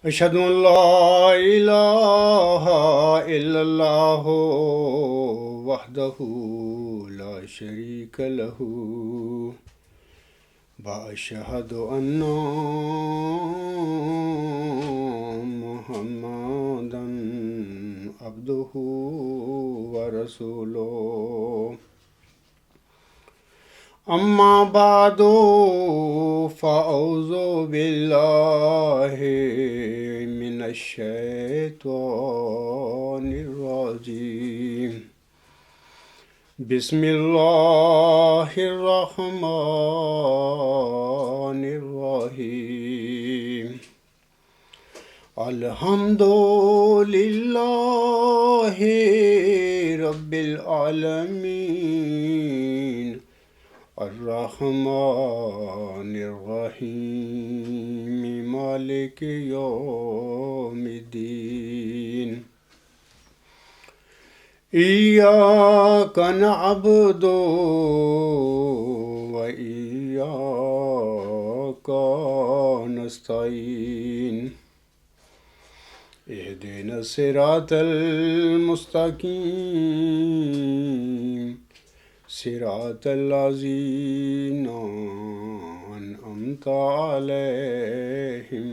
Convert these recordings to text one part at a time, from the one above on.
أشهد أن لا إله إلا الله وحده لا شريك له وأشهد أن محمدا عبده ورسوله أما بعد فأعوذ بالله من الشيطان الرجيم بسم الله الرحمن الرحيم الحمد لله رب العالمين الرحمن الرحيم مالك يوم الدين إياك نعبد وإياك نستعين اهدنا الصراط المستقيم صراط الذين أنعمت عليهم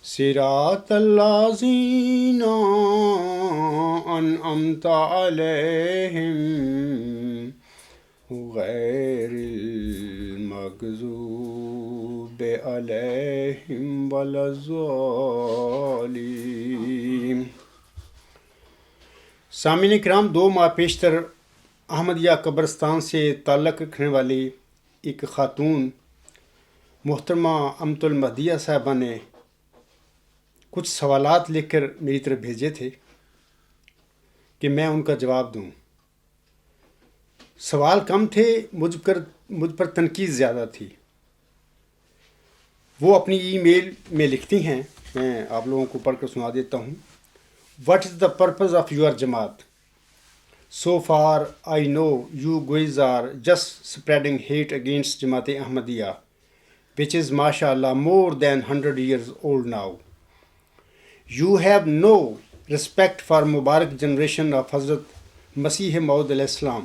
صراط الذين أنعمت عليهم غير المغضوب عليهم ولا الضالين۔ سامعین کرام، 2 ماہ پیشتر احمدیہ قبرستان سے تعلق رکھنے والی ایک خاتون محترمہ امت المہدیہ صاحبہ نے کچھ سوالات لکھ کر میری طرف بھیجے تھے کہ میں ان کا جواب دوں۔ سوال کم تھے، مجھ پر تنقید زیادہ تھی۔ وہ اپنی ای میل میں لکھتی ہیں، میں آپ لوگوں کو پڑھ کر سنا دیتا ہوں۔ What is the purpose of your Jamaat? So far, I know you guys are just spreading hate against Jamaat-e-Ahmadiyya, which is, mashallah, more than 100 years old now. You have no respect for Mubarak generation of Hazrat Masih Maud alayhi salam,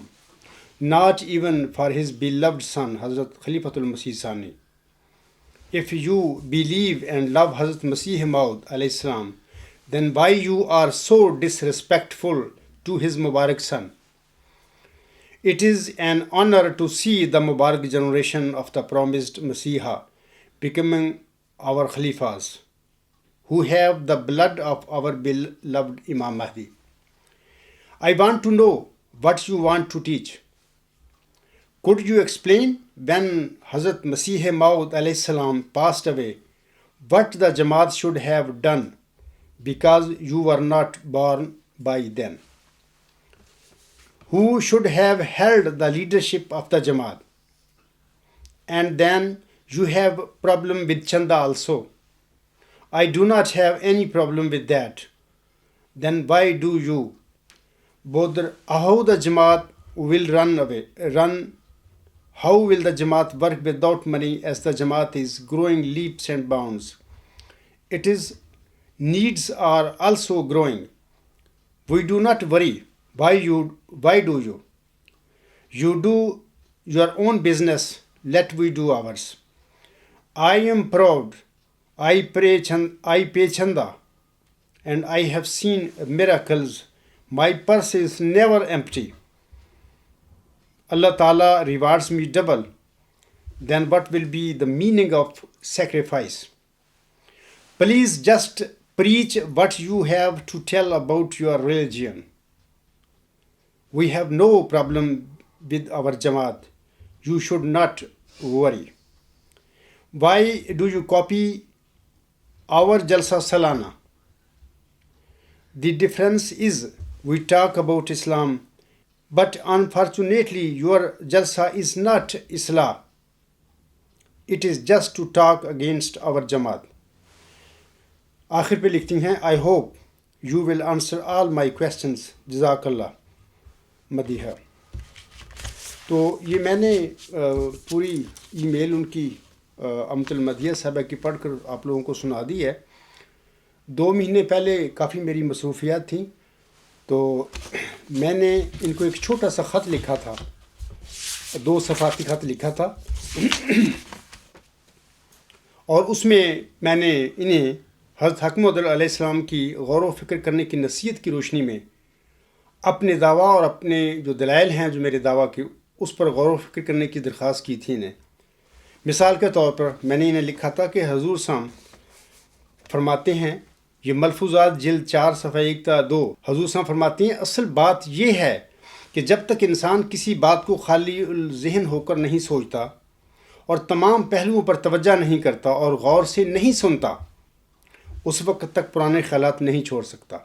not even for his beloved son, Hazrat Khalifatul Masih Sani. If you believe and love Hazrat Masih Maud alayhi salam, then why you are so disrespectful to his Mubarak son? It is an honor to see the Mubarak generation of the promised Masiha becoming our Khalifas, who have the blood of our beloved Imam Mahdi. I want to know what you want to teach. Could you explain when Hazrat Masih Maud alayhi salam passed away, what the Jamaat should have done, because you were not born by then? Who should have held the leadership of the Jamaat? And then you have problem with Chanda also. I do not have any problem with that. Then why do you bother? How the Jamaat will run? How will the Jamaat work without money, as the Jamaat is growing leaps and bounds? It is needs are also growing. We do not worry. Why do you? You do your own business, let we do ours. I am proud. I pay Chanda, and I have seen miracles. My purse is never empty. Allah Ta'ala rewards me double. Then what will be the meaning of sacrifice? Please just preach what you have to tell about your religion. We have no problem with our Jamaat. You should not worry. Why do you copy our Jalsa Salana? The difference is we talk about Islam, but unfortunately your Jalsa is not Islam. It is just to talk against our Jamaat. آخر پہ لکھتی ہیں I hope you will answer all my questions. جزاک اللہ مدیحہ. تو یہ میں نے پوری ای میل ان کی امت المدیہ صاحبہ کی پڑھ کر آپ لوگوں کو سنا دی ہے. 2 مہینے پہلے کافی میری مصروفیات تھیں، تو میں نے ان کو ایک چھوٹا سا خط لکھا تھا، 2 صفحاتی خط لکھا تھا، اور اس میں نے انہیں حضرت حق محمد علیہ السلام کی غور و فکر کرنے کی نصیحت کی روشنی میں اپنے دعویٰ اور اپنے جو دلائل ہیں جو میرے دعویٰ کے، اس پر غور و فکر کرنے کی درخواست کی تھی انہیں. مثال کے طور پر میں نے انہیں لکھا تھا کہ حضور صاحب فرماتے ہیں، یہ ملفوظات جلد 4 صفحہ 1 تا 2، حضور صاحب فرماتے ہیں اصل بات یہ ہے کہ جب تک انسان کسی بات کو خالی الذہن ہو کر نہیں سوچتا اور تمام پہلوؤں پر توجہ نہیں کرتا اور غور سے نہیں سنتا، اس وقت تک پرانے خیالات نہیں چھوڑ سکتا.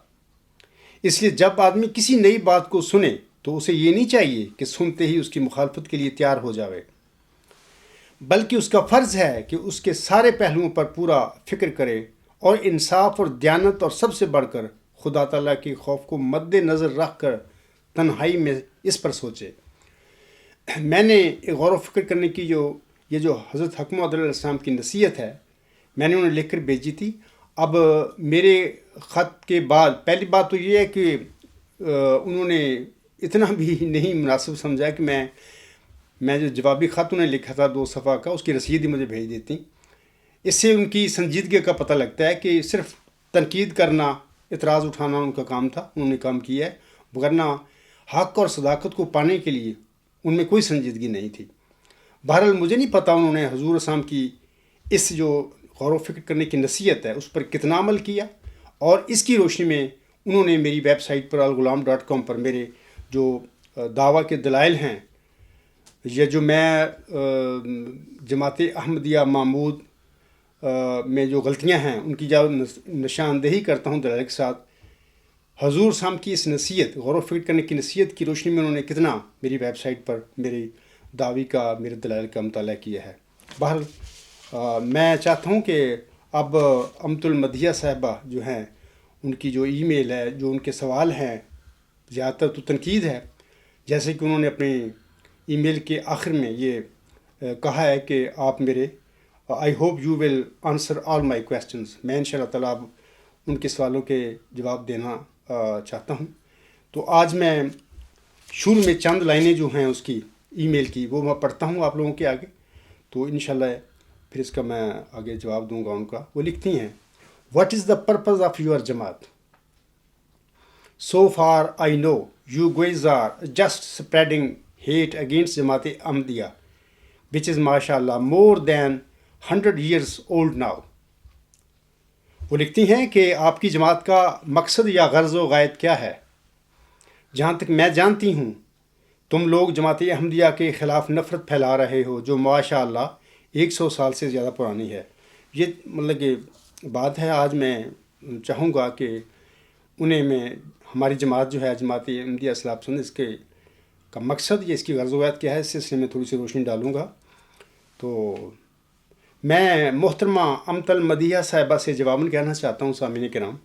اس لیے جب آدمی کسی نئی بات کو سنے تو اسے یہ نہیں چاہیے کہ سنتے ہی اس کی مخالفت کے لیے تیار ہو جاوے، بلکہ اس کا فرض ہے کہ اس کے سارے پہلوؤں پر پورا فکر کرے اور انصاف اور دیانت اور سب سے بڑھ کر خدا تعالیٰ کے خوف کو مد نظر رکھ کر تنہائی میں اس پر سوچے. میں نے غور و فکر کرنے کی یہ جو حضرت حق محمد علیہ السلام کی نصیحت ہے، میں نے انہیں لکھ کر بھیجی تھی. اب میرے خط کے بعد پہلی بات تو یہ ہے کہ انہوں نے اتنا بھی نہیں مناسب سمجھا کہ میں جو جوابی خط انہیں لکھا تھا 2 صفحہ کا، اس کی رسید ہی مجھے بھیج دیتی. اس سے ان کی سنجیدگی کا پتہ لگتا ہے کہ صرف تنقید کرنا، اعتراض اٹھانا ان کا کام تھا، انہوں نے کام کیا ہے، ورنہ حق اور صداقت کو پانے کے لیے ان میں کوئی سنجیدگی نہیں تھی. بہرحال مجھے نہیں پتہ انہوں نے حضور اسلام کی اس جو غور و فکر کرنے کی نصیحت ہے اس پر کتنا عمل کیا، اور اس کی روشنی میں انہوں نے میری ویب سائٹ پر الغلام.com پر میرے جو دعویٰ کے دلائل ہیں، یا جو میں جماعت احمدیہ معمود میں جو غلطیاں ہیں ان کی جو نشاندہی کرتا ہوں دلائل کے ساتھ، حضور صاحب کی اس نصیحت، غور و فکر کرنے کی نصیحت کی روشنی میں انہوں نے کتنا میری ویب سائٹ پر میری دعوی کا، میرے دلائل کا مطالعہ کیا ہے. بہرحال میں چاہتا ہوں کہ اب امت المدیہ صاحبہ جو ہیں، ان کی جو ای میل ہے، جو ان کے سوال ہیں، زیادہ تر تو تنقید ہے، جیسے کہ انہوں نے اپنے ای میل کے آخر میں یہ کہا ہے کہ آپ میرے I hope you will answer all my questions. میں ان شاء اللہ تعالیٰ اب ان کے سوالوں کے جواب دینا چاہتا ہوں. تو آج میں شروع میں چند لائنیں جو ہیں اس کی ای میل کی وہ میں پڑھتا ہوں آپ لوگوں کے آگے، تو انشاءاللہ پھر اس کا میں آگے جواب دوں گا ان کا. وہ لکھتی ہیں، what is the purpose of your Jamaat? So far I know you guys are just spreading hate against جماعت احمدیہ which is ماشاء اللہ more than 100 years old now. وہ لکھتی ہیں کہ آپ کی جماعت کا مقصد یا غرض و غائد کیا ہے؟ جہاں تک میں جانتی ہوں تم لوگ جماعت احمدیہ کے خلاف نفرت پھیلا رہے ہو جو ماشاء اللہ 100 سال سے زیادہ پرانی ہے. یہ مطلب کہ بات ہے. آج میں چاہوں گا کہ میں ہماری جماعت جو ہے جماعت احمدیہ اصلاح پسند، اس کے کا مقصد یا اس کی غرض و غائد کیا ہے، اس سلسلے میں تھوڑی سی روشنی ڈالوں گا. تو میں محترمہ امت المدیہ صاحبہ سے جواباً کہنا چاہتا ہوں سامعین کرام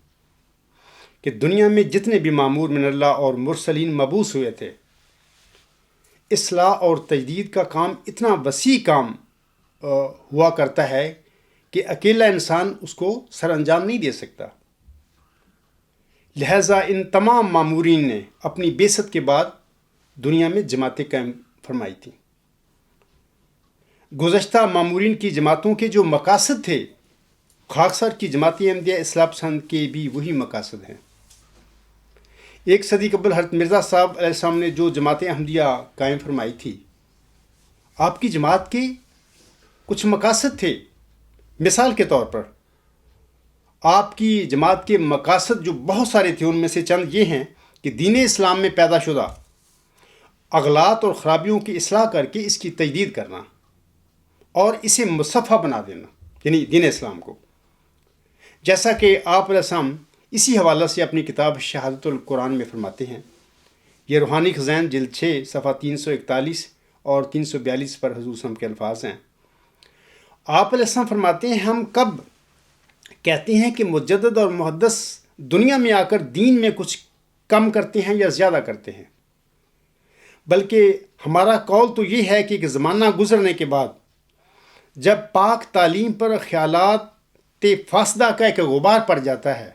کہ دنیا میں جتنے بھی مامور من اللہ اور مرسلین مبعوث ہوئے تھے، اصلاح اور تجدید کا کام اتنا وسیع کام ہوا کرتا ہے کہ اکیلا انسان اس کو سر انجام نہیں دے سکتا. لہٰذا ان تمام مامورین نے اپنی بعثت کے بعد دنیا میں جماعتیں قائم فرمائی تھیں. گزشتہ مامورین کی جماعتوں کے جو مقاصد تھے، خاکسار کی جماعت احمدیہ اصلاح پسند کے بھی وہی مقاصد ہیں. 1 صدی قبل حضرت مرزا صاحب علیہ السلام نے جو جماعت احمدیہ قائم فرمائی تھی، آپ کی جماعت کے کچھ مقاصد تھے. مثال کے طور پر آپ کی جماعت کے مقاصد جو بہت سارے تھے، ان میں سے چند یہ ہیں کہ دین اسلام میں پیدا شدہ اغلاط اور خرابیوں کی اصلاح کر کے اس کی تجدید کرنا اور اسے مصفح بنا دینا، یعنی دین اسلام کو. جیسا کہ آپ علیہ السلام اسی حوالہ سے اپنی کتاب شہادت القرآن میں فرماتے ہیں. یہ روحانی خزائن جلد 6 صفحہ 341 اور 342 پر حضور صلی اللہ علیہ وسلم کے الفاظ ہیں. آپ علیہ السلام فرماتے ہیں، ہم کب کہتے ہیں کہ مجدد اور محدث دنیا میں آ کر دین میں کچھ کم کرتے ہیں یا زیادہ کرتے ہیں، بلکہ ہمارا قول تو یہ ہے کہ زمانہ گزرنے کے بعد جب پاک تعلیم پر خیالات فاسدہ کا ایک غبار پڑ جاتا ہے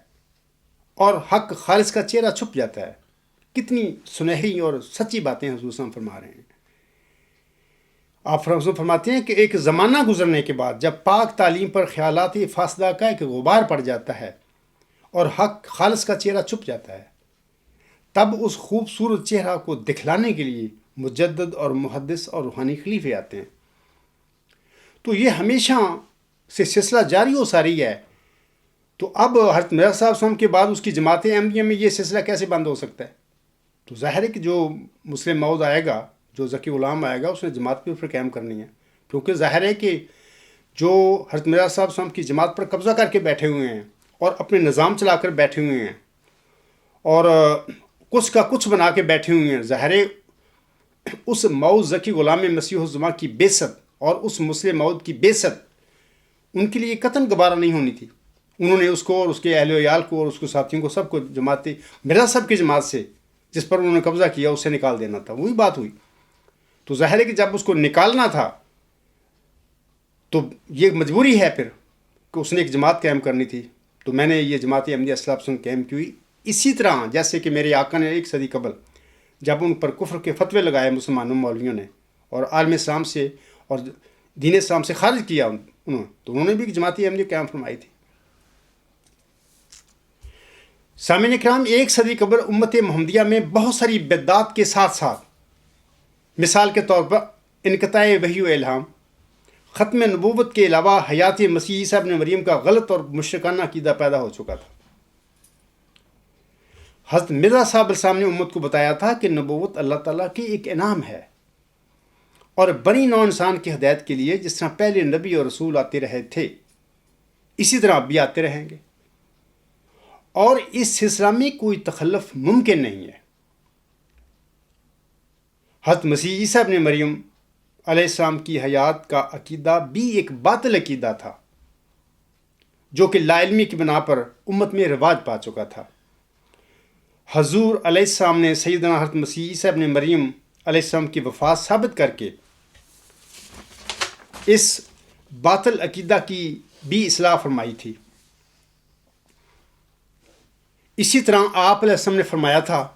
اور حق خالص کا چہرہ چھپ جاتا ہے. کتنی سنہری اور سچی باتیں حضور صلی اللہ علیہ وسلم فرما رہے ہیں. آپ فرماتے ہیں کہ ایک زمانہ گزرنے کے بعد جب پاک تعلیم پر خیالات فاسدہ کا ایک غبار پڑ جاتا ہے اور حق خالص کا چہرہ چھپ جاتا ہے، تب اس خوبصورت چہرہ کو دکھلانے کے لیے مجدد اور محدث اور روحانی خلیفے آتے ہیں. تو یہ ہمیشہ سے سلسلہ جاری و ساری ہے. تو اب حضرت مرزا صاحب وسلم کے بعد اس کی جماعت احمدیہ میں یہ سلسلہ کیسے بند ہو سکتا ہے؟ تو ظاہر ہے کہ جو مسلم موعود آئے گا، جو ذکی غلام آئے گا، اس نے جماعت پہ پھر قائم کرنی ہے. کیونکہ ظاہر ہے کہ جو حضرت مرزا صاحب وسلم کی جماعت پر قبضہ کر کے بیٹھے ہوئے ہیں اور اپنے نظام چلا کر بیٹھے ہوئے ہیں اور کچھ کا کچھ بنا کے بیٹھے ہوئے ہیں، ظاہر ہے اس موعود ذکی غلام مسیح الزماں کی بعثت اور اس مسلم موعود کی بعثت ان کے لیے قطعاً گوارا نہیں ہونی تھی. انہوں نے اس کو اور اس کے اہل و عیال کو اور اس کے ساتھیوں کو سب کو جماعت مرزا صاحب کی جماعت سے جس پر انہوں نے قبضہ کیا اس سے نکال دینا تھا. وہی بات ہوئی. تو ظاہر ہے کہ جب اس کو نکالنا تھا تو یہ مجبوری ہے پھر کہ اس نے ایک جماعت قائم کرنی تھی. تو میں نے یہ جماعت احمدیہ اسلاف سن قائم کی ہوئی. اسی طرح جیسے کہ میرے آقا نے 1 صدی قبل جب ان پر کفر کے فتوے لگائے مسلمانوں مولویوں نے اور عالم اسلام سے اور دین اسلام سے خارج کیا تو انہوں نے بھی جماعت احمدیہ قائم فرمائی تھی. سامعین کرام، 1 صدی قبل امت محمدیہ میں بہت ساری بدعات کے ساتھ ساتھ مثال کے طور پر انقطاع وحی و الہام، ختم نبوت کے علاوہ حیات مسیح عیسیٰ ابن مریم کا غلط اور مشرکانہ عقیدہ پیدا ہو چکا تھا. حضرت مرزا صاحب السلام نے امت کو بتایا تھا کہ نبوت اللہ تعالیٰ کی ایک انعام ہے اور بنی نوع انسان کی ہدایت کے لیے جس طرح پہلے نبی اور رسول آتے رہے تھے اسی طرح اب بھی آتے رہیں گے، اور اس سلسلہ میں کوئی تخلف ممکن نہیں ہے. حضرت مسیح عیسیٰ ابن مریم علیہ السلام کی حیات کا عقیدہ بھی ایک باطل عقیدہ تھا جو کہ لا علمی کی بنا پر امت میں رواج پا چکا تھا. حضور علیہ السلام نے سیدنا حضرت مسیح عیسیٰ ابن مریم علیہ السلام کی وفات ثابت کر کے اس باطل عقیدہ کی بھی اصلاح فرمائی تھی. اسی طرح آپ علیہ السلام نے فرمایا تھا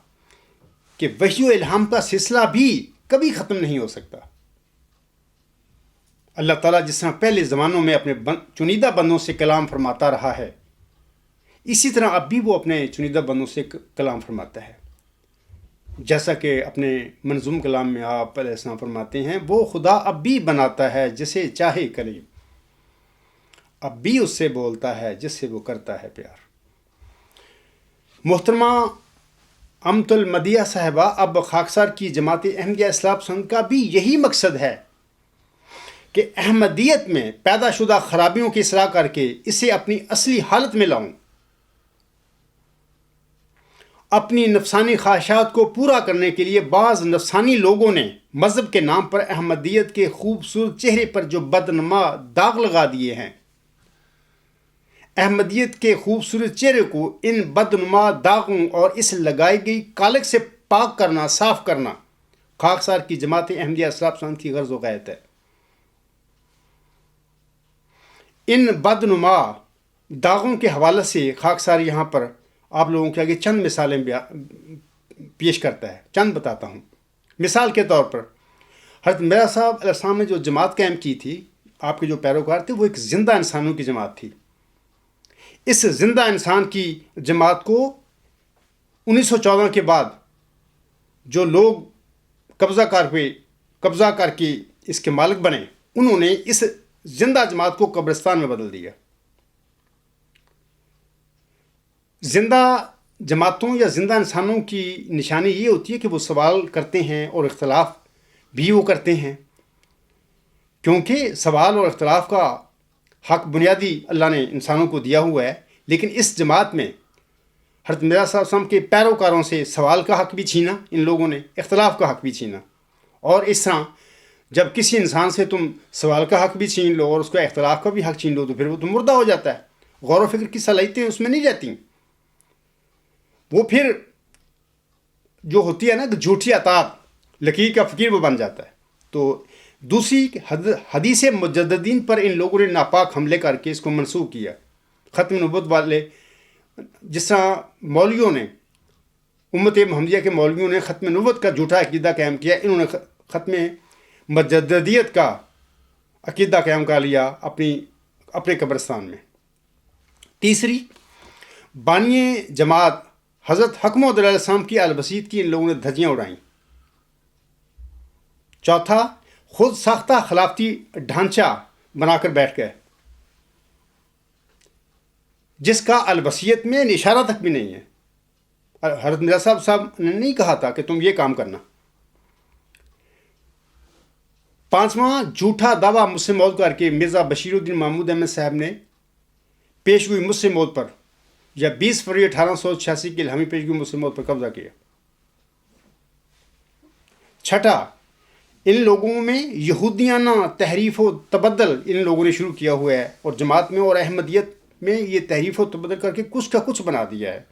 کہ وحی و الہام کا سلسلہ بھی کبھی ختم نہیں ہو سکتا. اللہ تعالیٰ جس طرح پہلے زمانوں میں اپنے چنیدہ بندوں سے کلام فرماتا رہا ہے اسی طرح اب بھی وہ اپنے چنیدہ بندوں سے کلام فرماتا ہے. جیسا کہ اپنے منظوم کلام میں آپ علیہ السلام فرماتے ہیں، وہ خدا اب بھی بناتا ہے جسے چاہے کلیم، اب بھی اس سے بولتا ہے جس سے وہ کرتا ہے پیار. محترمہ امت المدیہ صاحبہ، اب خاکسار کی جماعت احمدیہ اصلاح پسند کا بھی یہی مقصد ہے کہ احمدیت میں پیدا شدہ خرابیوں کی اصلاح کر کے اسے اپنی اصلی حالت میں لاؤں. اپنی نفسانی خواہشات کو پورا کرنے کے لیے بعض نفسانی لوگوں نے مذہب کے نام پر احمدیت کے خوبصورت چہرے پر جو بدنما داغ لگا دیے ہیں، احمدیت کے خوبصورت چہرے کو ان بدنما داغوں اور اس لگائی گئی کالک سے پاک کرنا، صاف کرنا خاکسار کی جماعت احمدیہ اصلاح پسند کی غرض و غایت ہے. ان بدنما داغوں کے حوالے سے خاکسار یہاں پر آپ لوگوں کے آگے چند مثالیں پیش کرتا ہے، چند بتاتا ہوں. مثال کے طور پر حضرت مرزا صاحب علیہ السلام نے جو جماعت قائم کی تھی، آپ کے جو پیروکار تھے، وہ ایک زندہ انسانوں کی جماعت تھی. اس زندہ انسان کی جماعت کو 1914 کے بعد جو لوگ قبضہ کر کے اس کے مالک بنے، انہوں نے اس زندہ جماعت کو قبرستان میں بدل دیا. زندہ جماعتوں یا زندہ انسانوں کی نشانی یہ ہوتی ہے کہ وہ سوال کرتے ہیں اور اختلاف بھی وہ کرتے ہیں، کیونکہ سوال اور اختلاف کا حق بنیادی اللہ نے انسانوں کو دیا ہوا ہے. لیکن اس جماعت میں حضرت مرزا صاحب وسلم کے پیروکاروں سے سوال کا حق بھی چھینا ان لوگوں نے، اختلاف کا حق بھی چھینا. اور اس طرح جب کسی انسان سے تم سوال کا حق بھی چھین لو اور اس کا اختلاف کا بھی حق چھین لو تو پھر وہ تو مردہ ہو جاتا ہے. غور و فکر کی صلاحیتیں اس میں نہیں رہتی. وہ پھر جو ہوتی ہے نا کہ جھوٹی اطاعت، لکیر کا فقیر وہ بن جاتا ہے. تو دوسری حدیث مجددین پر ان لوگوں نے ناپاک حملے کر کے اس کو منسوخ کیا. ختم نبوت والے جس طرح مولویوں نے، امت محمدیہ کے مولویوں نے ختم نبوت کا جھوٹا عقیدہ قائم کیا، انہوں نے ختم مجددیت کا عقیدہ قائم کر لیا اپنے قبرستان میں. تیسری، بانی جماعت حضرت حق محمد علیہ السلام کی آل بیت کی ان لوگوں نے دھجیاں اڑائیں. چوتھا، خود ساختہ خلافتی ڈھانچہ بنا کر بیٹھ گئے جس کا آل بیت میں اشارہ تک بھی نہیں ہے. حضرت مرزا صاحب نے نہیں کہا تھا کہ تم یہ کام کرنا. پانچواں، جھوٹا دعویٰ مسلم موت کر کے مرزا بشیر الدین محمود احمد صاحب نے پیشگوئی مسلم موت پر یا 20 فروری 1886 کے الہامی پیشگوئی مسلم موت پر قبضہ کیا. چھٹا، ان لوگوں میں یہودیانہ تحریف و تبدل ان لوگوں نے شروع کیا ہوا ہے اور جماعت میں اور احمدیت میں یہ تحریف و تبدل کر کے کچھ کا کچھ بنا دیا ہے.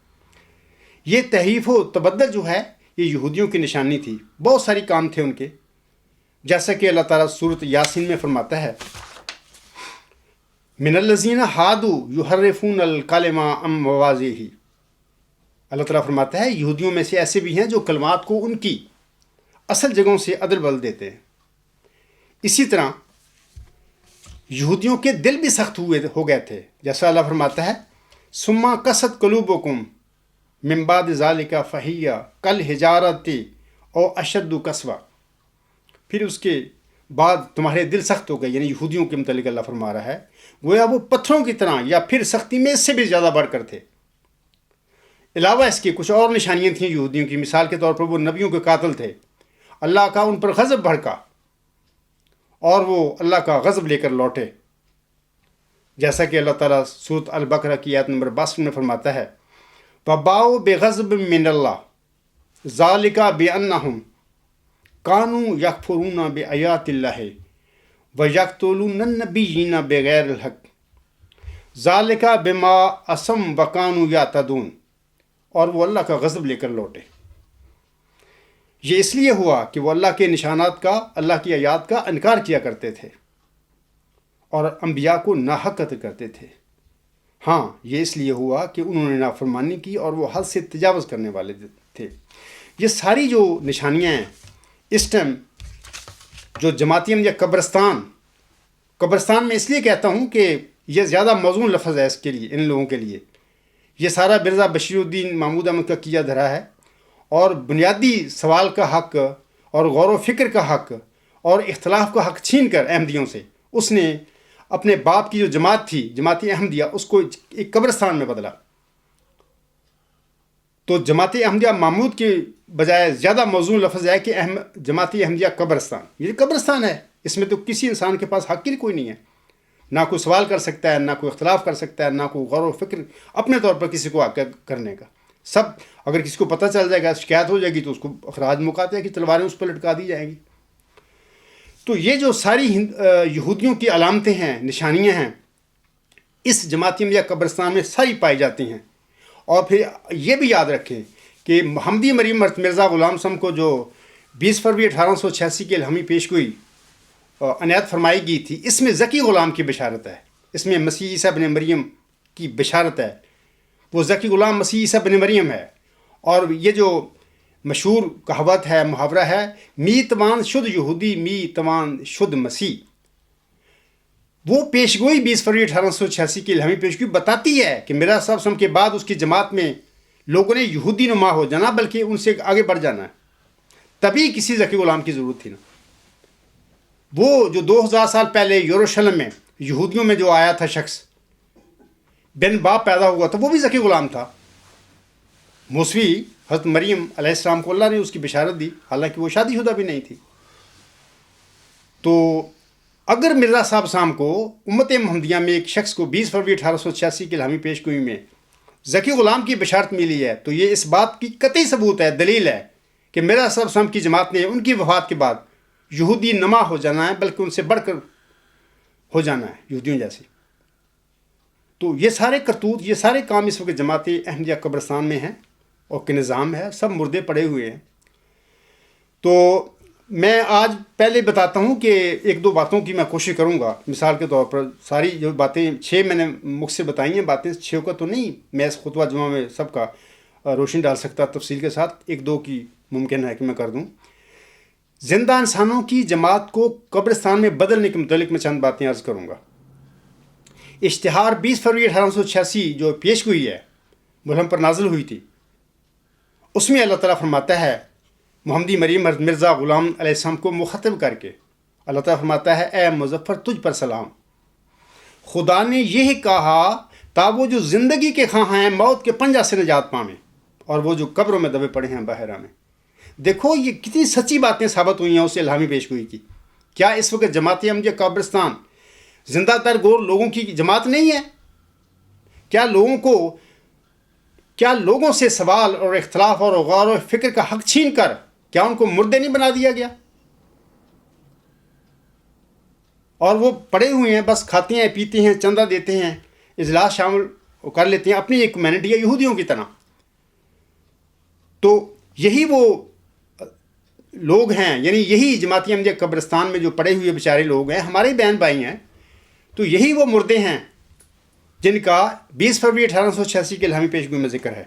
یہ تحریف و تبدل جو ہے یہ یہودیوں کی نشانی تھی. بہت ساری کام تھے ان کے، جیسا کہ اللہ تعالیٰ سورۃ یاسین میں فرماتا ہے، من الذین ہادوا یحرفون الکلم عن مواضعہ. اللہ تعالیٰ فرماتا ہے یہودیوں میں سے ایسے بھی ہیں جو کلمات کو ان کی اصل جگہوں سے عدل بدل دیتے ہیں. اسی طرح یہودیوں کے دل بھی سخت ہو گئے تھے، جیسا اللہ فرماتا ہے ثم قست قلوبکم من بعد ذلک فہی کالحجارۃ او اشد قسوہ. پھر اس کے بعد تمہارے دل سخت ہو گئے، یعنی یہودیوں کے متعلق اللہ فرما رہا ہے، گویا وہ پتھروں کی طرح یا پھر سختی میں اس سے بھی زیادہ بڑھ کر تھے. علاوہ اس کے کچھ اور نشانیاں تھیں یہودیوں کی. مثال کے طور پر وہ نبیوں کے قاتل تھے. اللہ کا ان پر غضب بھڑکا اور وہ اللہ کا غضب لے کر لوٹے، جیسا کہ اللہ تعالیٰ سورۃ البقرہ کی آیت نمبر 62 میں فرماتا ہے وَبَاءُوا بِغَضَبٍ مِّنَ اللَّهِ ذَلِكَ بِأَنَّهُمْ كَانُوا يَكْفُرُونَ بِآيَاتِ اللَّهِ وَيَقْتُلُونَ النَّبِيِّينَ بِغَيْرِ الْحَقِّ ذَلِكَ بِمَا عَصَوْا وَكَانُوا يَعْتَدُونَ. اور وہ اللہ کا غضب لے کر لوٹے. یہ اس لیے ہوا کہ وہ اللہ کے نشانات کا، اللہ کی آیات کا انکار کیا کرتے تھے اور انبیاء کو ناحق قتل کرتے تھے. ہاں، یہ اس لیے ہوا کہ انہوں نے نافرمانی کی اور وہ حد سے تجاوز کرنے والے تھے. یہ ساری جو نشانیاں ہیں اس ٹائم جو جماعتیم یا قبرستان میں اس لیے کہتا ہوں کہ یہ زیادہ موزوں لفظ ہے اس کے لیے، ان لوگوں کے لیے. یہ سارا مرزا بشیر الدین محمود احمد کا کیا دھرا ہے اور بنیادی سوال کا حق اور غور و فکر کا حق اور اختلاف کا حق چھین کر احمدیوں سے اس نے اپنے باپ کی جو جماعت تھی، جماعت احمدیہ، اس کو ایک قبرستان میں بدلا. تو جماعت احمدیہ محمود کے بجائے زیادہ موزوں لفظ ہے کہ جماعت احمدیہ قبرستان. یہ قبرستان ہے، اس میں تو کسی انسان کے پاس حق ہی کوئی نہیں ہے. نہ کوئی سوال کر سکتا ہے، نہ کوئی اختلاف کر سکتا ہے، نہ کوئی غور و فکر اپنے طور پر کسی کو حق کرنے کا. سب اگر کسی کو پتہ چل جائے گا، شکایت ہو جائے گی تو اس کو اخراج مقاطع کی تلواریں اس پر لٹکا دی جائیں گی. تو یہ جو ساری یہودیوں کی علامتیں ہیں، نشانیاں ہیں، اس جماعت احمدیہ قبرستان میں ساری پائی جاتی ہیں. اور پھر یہ بھی یاد رکھیں کہ محمدی مریم مرزا غلام صاحب کو جو 20 فروری 1886 کی الہامی پیشگوئی عنایت فرمائی گئی تھی، اس میں ذکی غلام کی بشارت ہے. اس میں مسیح عیسیٰ ابن مریم کی بشارت ہے. وہ ذکی غلام مسیح عیسیٰ ابن مریم ہے. اور یہ جو مشہور کہاوت ہے، محاورہ ہے، می توان شد یہودی می توان شد مسیح، وہ پیشگوئی 20 فروری 1886 کی الہامی پیشگوئی بتاتی ہے کہ مرزا صاحب کے بعد اس کی جماعت میں لوگوں نے یہودی نما ہو جانا، بلکہ ان سے آگے بڑھ جانا ہے. تبھی کسی ذکی غلام کی ضرورت تھی نا. وہ جو 2000 سال پہلے یروشلم میں یہودیوں میں جو آیا تھا شخص، بن باپ پیدا ہوا تھا، وہ بھی ذکی غلام تھا. موسوی حضرت مریم علیہ السلام کو اللہ نے اس کی بشارت دی، حالانکہ وہ شادی شدہ بھی نہیں تھی. تو اگر مرزا صاحب کو امت محمدیہ میں ایک شخص کو 20 فروری 1886 کی الہامی پیشگوئی میں ذکی غلام کی بشارت ملی ہے، تو یہ اس بات کی قطعی ثبوت ہے، دلیل ہے کہ مرزا صاحب کی جماعت نے ان کی وفات کے بعد یہودی نما ہو جانا ہے، بلکہ ان سے بڑھ کر ہو جانا ہے یہودیوں جیسے. تو یہ سارے کرتوت، یہ سارے کام اس وقت جماعت احمدیہ قبرستان میں ہیں اور کہ نظام ہے، سب مردے پڑے ہوئے ہیں. تو میں آج پہلے بتاتا ہوں کہ ایک دو باتوں کی میں کوشش کروں گا، مثال کے طور پر ساری جو باتیں 6 میں نے مختصر بتائی ہیں باتیں، 6 کا تو نہیں میں اس خطبہ جمعہ میں سب کا روشنی ڈال سکتا تفصیل کے ساتھ، ایک دو کی ممکن ہے کہ میں کر دوں۔ زندہ انسانوں کی جماعت کو قبرستان میں بدلنے کے متعلق میں چند باتیں عرض کروں گا۔ اشتہار 20 فروری 1886 جو پیش ہوئی ہے، ملہم پر نازل ہوئی تھی، اس میں اللہ تعالیٰ فرماتا ہے محمدی مریم مرزا غلام علیہ السلام کو مخاطب کر کے، اللہ تعالیٰ فرماتا ہے اے مظفر تجھ پر سلام، خدا نے یہ کہا تا وہ جو زندگی کے خواہاں ہیں موت کے پنجہ سے نجات پاویں، اور وہ جو قبروں میں دبے پڑے ہیں بحیرہ میں۔ دیکھو یہ کتنی سچی باتیں ثابت ہوئی ہیں اس الہامی پیش گوئی کی۔ کیا اس وقت جماعت احمدیہ قبرستان زندہ تر گور لوگوں کی جماعت نہیں ہے؟ کیا لوگوں سے سوال اور اختلاف اور غور و فکر کا حق چھین کر کیا ان کو مردے نہیں بنا دیا گیا؟ اور وہ پڑے ہوئے ہیں، بس کھاتے ہیں پیتے ہیں، چندہ دیتے ہیں، اجلاس شامل کر لیتے ہیں اپنی ایک کمیونٹی یا یہودیوں کی طرح۔ تو یہی وہ لوگ ہیں، یعنی یہی جماعت احمدیہ قبرستان میں جو پڑے ہوئے بیچارے لوگ ہیں، ہمارے بہن بھائی ہیں، تو یہی وہ مردے ہیں جن کا 20 فروری 1886 کے الہامی پیش گوئی میں ذکر ہے۔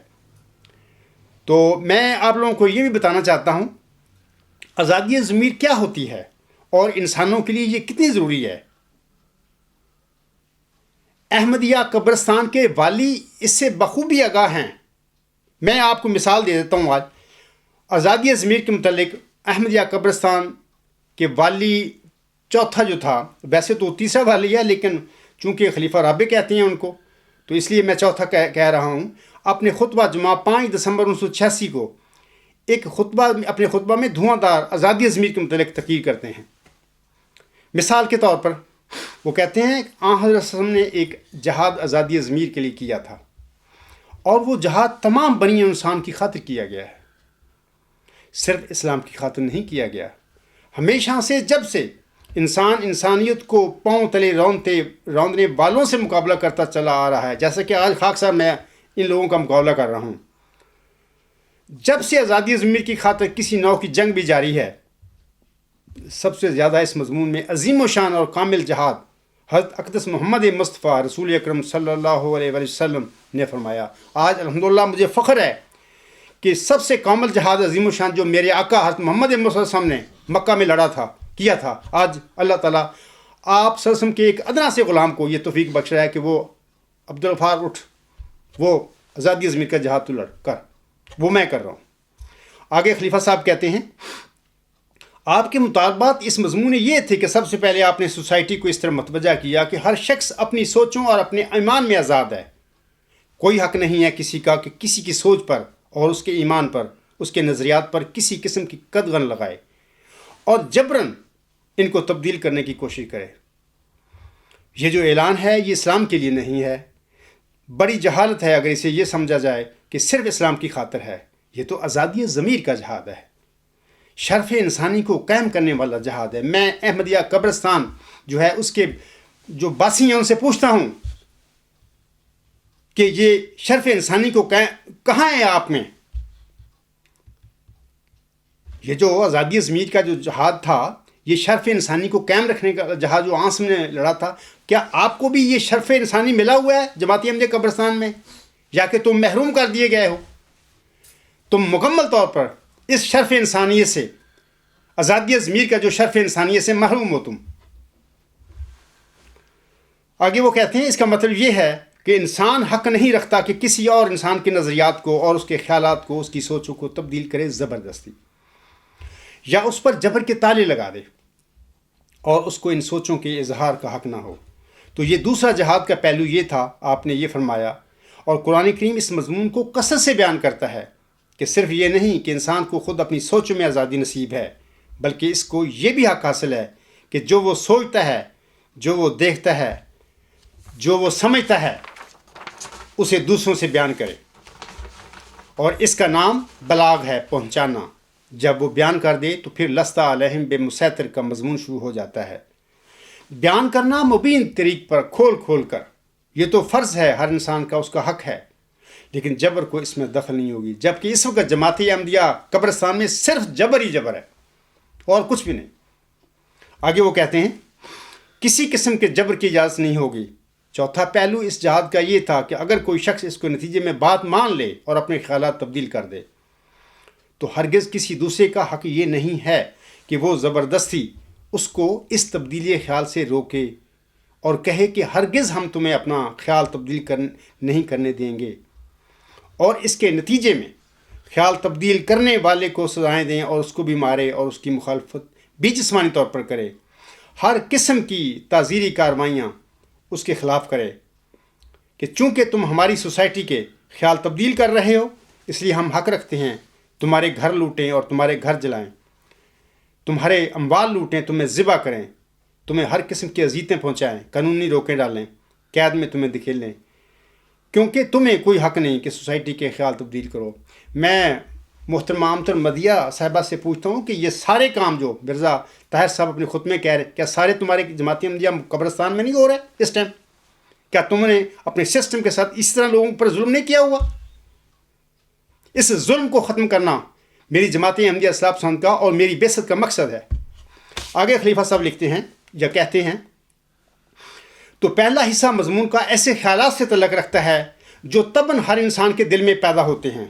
تو میں آپ لوگوں کو یہ بھی بتانا چاہتا ہوں آزادی ضمیر کیا ہوتی ہے اور انسانوں کے لیے یہ کتنی ضروری ہے۔ احمدیہ قبرستان کے والی اس سے بخوبی آگاہ ہیں۔ میں آپ کو مثال دے دیتا ہوں آج آزادی ضمیر کے متعلق۔ احمدیہ قبرستان کے والی چوتھا جو تھا، ویسے تو تیسرا والی ہے لیکن چونکہ خلیفہ رابع کہتے ہیں ان کو، تو اس لیے میں چوتھا کہہ رہا ہوں، اپنے خطبہ جمعہ 5 دسمبر 1986 کو اپنے خطبہ میں دھواں دار آزادی ضمیر کے متعلق تقریر کرتے ہیں۔ مثال کے طور پر وہ کہتے ہیں آن حضرت صلی اللہ علیہ وسلم نے ایک جہاد آزادی ضمیر کے لیے کیا تھا، اور وہ جہاد تمام بنی انسان کی خاطر کیا گیا ہے، صرف اسلام کی خاطر نہیں کیا گیا۔ ہمیشہ سے جب سے انسان انسانیت کو پاؤں تلے روندنے والوں سے مقابلہ کرتا چلا آ رہا ہے، جیسا کہ آج خاک صاحب میں ان لوگوں کا مقابلہ کر رہا ہوں، جب سے آزادی ضمیر کی خاطر کسی نوع کی جنگ بھی جاری ہے، سب سے زیادہ اس مضمون میں عظیم و شان اور کامل جہاد حضرت اقدس محمد مصطفیٰ رسول اکرم صلی اللہ علیہ وسلم نے فرمایا۔ آج الحمدللہ مجھے فخر ہے کہ سب سے کامل جہاد عظیم و شان جو میرے آقا حضرت محمد مصطفیٰ صلی اللہ علیہ وسلم نے مکہ میں کیا تھا، آج اللہ تعالیٰ آپ صلی اللہ علیہ وسلم کے ایک ادنا سے غلام کو یہ توفیق بخش رہا ہے کہ وہ عبدالغفار اٹھ، وہ آزادی ضمیر کا جہاد تو لڑ کر، وہ میں کر رہا ہوں۔ آگے خلیفہ صاحب کہتے ہیں آپ کے مطالبات اس مضمون میں یہ تھے کہ سب سے پہلے آپ نے سوسائٹی کو اس طرح متوجہ کیا کہ ہر شخص اپنی سوچوں اور اپنے ایمان میں آزاد ہے، کوئی حق نہیں ہے کسی کا کہ کسی کی سوچ پر اور اس کے ایمان پر، اس کے نظریات پر کسی قسم کی قدغن لگائے اور جبراً ان کو تبدیل کرنے کی کوشش کرے۔ یہ جو اعلان ہے یہ اسلام کے لیے نہیں ہے، بڑی جہالت ہے اگر اسے یہ سمجھا جائے کہ صرف اسلام کی خاطر ہے۔ یہ تو آزادی ضمیر کا جہاد ہے، شرف انسانی کو قائم کرنے والا جہاد ہے۔ میں احمدیہ قبرستان جو ہے اس کے جو باسی ہیں ان سے پوچھتا ہوں کہ یہ شرف انسانی کو کہاں ہے آپ میں؟ یہ جو آزادی ضمیر کا جو جہاد تھا، یہ شرف انسانی کو قائم رکھنے کا جہاد جو عاصم نے لڑا تھا، کیا آپ کو بھی یہ شرف انسانی ملا ہوا ہے جماعت احمدیہ قبرستان میں، یا کہ تم محروم کر دیے گئے ہو؟ تم مکمل طور پر اس شرف انسانیت سے، آزادی ضمیر کا جو شرف انسانیت سے محروم ہو تم۔ آگے وہ کہتے ہیں اس کا مطلب یہ ہے کہ انسان حق نہیں رکھتا کہ کسی اور انسان کے نظریات کو اور اس کے خیالات کو، اس کی سوچوں کو تبدیل کرے زبردستی، یا اس پر جبر کے تالے لگا دے اور اس کو ان سوچوں کے اظہار کا حق نہ ہو۔ تو یہ دوسرا جہاد کا پہلو یہ تھا، آپ نے یہ فرمایا، اور قرآن کریم اس مضمون کو کثرت سے بیان کرتا ہے کہ صرف یہ نہیں کہ انسان کو خود اپنی سوچوں میں آزادی نصیب ہے، بلکہ اس کو یہ بھی حق حاصل ہے کہ جو وہ سوچتا ہے، جو وہ دیکھتا ہے، جو وہ سمجھتا ہے، اسے دوسروں سے بیان کرے، اور اس کا نام بلاغ ہے، پہنچانا۔ جب وہ بیان کر دے تو پھر لستہ علیہم بے مسیطر کا مضمون شروع ہو جاتا ہے۔ بیان کرنا مبین طریق پر کھول کر، یہ تو فرض ہے ہر انسان کا، اس کا حق ہے، لیکن جبر کو اس میں دخل نہیں ہوگی، جبکہ اس وقت جماعت احمدیہ قبرستان میں صرف جبر ہی جبر ہے۔ اور کچھ بھی نہیں۔ آگے وہ کہتے ہیں کسی قسم کے جبر کی اجازت نہیں ہوگی۔ چوتھا پہلو اس جہاد کا یہ تھا کہ اگر کوئی شخص اس کو نتیجے میں بات مان لے اور اپنے خیالات تبدیل کر دے تو ہرگز کسی دوسرے کا حق یہ نہیں ہے کہ وہ زبردستی اس کو اس تبدیلی خیال سے روکے اور کہے کہ ہرگز ہم تمہیں اپنا خیال تبدیل نہیں کرنے دیں گے، اور اس کے نتیجے میں خیال تبدیل کرنے والے کو سزائیں دیں اور اس کو بھی مارے اور اس کی مخالفت بھی جسمانی طور پر کرے، ہر قسم کی تعزیری کارروائیاں اس کے خلاف کرے کہ چونکہ تم ہماری سوسائٹی کے خیال تبدیل کر رہے ہو اس لیے ہم حق رکھتے ہیں تمہارے گھر لوٹیں اور تمہارے گھر جلائیں، تمہارے اموال لوٹیں، تمہیں ذبح کریں، تمہیں ہر قسم کی اذیتیں پہنچائیں، قانونی روکیں ڈالیں، قید میں تمہیں دھکیل لیں، کیونکہ تمہیں کوئی حق نہیں کہ سوسائٹی کے خیال تبدیل کرو۔ میں محترمہ امتر مدیہ صاحبہ سے پوچھتا ہوں کہ یہ سارے کام جو مرزا طاہر صاحب اپنے خود میں کہہ رہے، کیا سارے تمہارے جماعتی احمدیہ قبرستان میں نہیں ہو رہے اس ٹائم؟ کیا تم نے اپنے سسٹم کے ساتھ اس طرح لوگوں پر ظلم نہیں کیا ہوا؟ اس ظلم کو ختم کرنا میری جماعت احمدیہ اصلاح پسند کا اور میری بعثت کا مقصد ہے۔ آگے خلیفہ صاحب لکھتے ہیں یا کہتے ہیں تو پہلا حصہ مضمون کا ایسے خیالات سے تعلق رکھتا ہے جو طبعاً ہر انسان کے دل میں پیدا ہوتے ہیں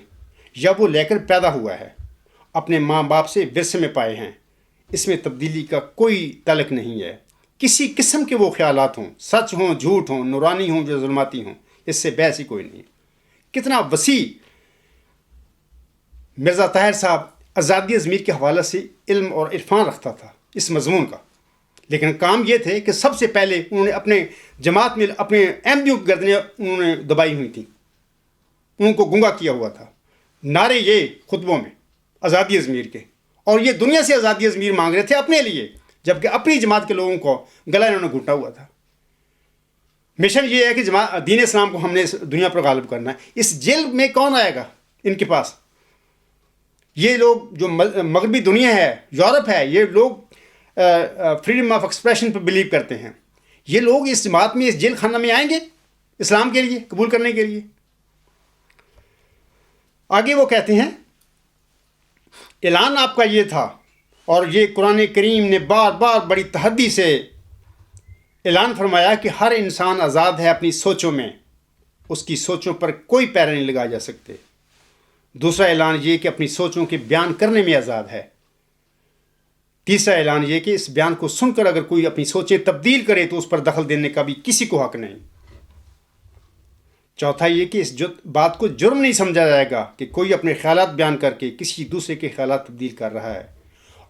یا وہ لے کر پیدا ہوا ہے، اپنے ماں باپ سے ورثے میں پائے ہیں۔ اس میں تبدیلی کا کوئی تعلق نہیں ہے، کسی قسم کے وہ خیالات ہوں، سچ ہوں، جھوٹ ہوں، نورانی ہوں یا ظلماتی ہوں، اس سے بحث ہی کوئی نہیں۔ کتنا وسیع مرزا طاہر صاحب آزادی ضمیر کے حوالے سے علم اور عرفان رکھتا تھا اس مضمون کا، لیکن کام یہ تھے کہ سب سے پہلے انہوں نے اپنے جماعت میں اپنے احمدیوں کی گردنیں انہوں نے دبائی ہوئی تھیں، ان کو گنگا کیا ہوا تھا، نعرے یہ خطبوں میں آزادی ضمیر کے، اور یہ دنیا سے آزادی ضمیر مانگ رہے تھے اپنے لیے، جبکہ اپنی جماعت کے لوگوں کو گلا انہوں نے گھونٹا ہوا تھا۔ مشن یہ ہے کہ دین اسلام کو ہم نے اس دنیا پر غالب کرنا ہے۔ اس جیل میں کون آئے گا ان کے پاس؟ یہ لوگ جو مغربی دنیا ہے، یورپ ہے، یہ لوگ freedom of expression per blue کرتے ہیں، یہ لوگ اس جماعت میں اس جیل خانہ میں آئیں گے اسلام کے لیے قبول کرنے کے لیے؟ آگے وہ کہتے ہیں اعلان آپ کا یہ تھا، اور یہ قرآن کریم نے بار بار بڑی تحدی سے اعلان فرمایا کہ ہر انسان آزاد ہے اپنی سوچوں میں، اس کی سوچوں پر کوئی پیرا نہیں لگائے جا سکتے۔ دوسرا اعلان یہ کہ اپنی سوچوں کے بیان کرنے میں آزاد ہے۔ تیسرا اعلان یہ کہ اس بیان کو سن کر اگر کوئی اپنی سوچیں تبدیل کرے تو اس پر دخل دینے کا بھی کسی کو حق نہیں۔ چوتھا یہ کہ اس بات کو جرم نہیں سمجھا جائے گا کہ کوئی اپنے خیالات بیان کر کے کسی دوسرے کے خیالات تبدیل کر رہا ہے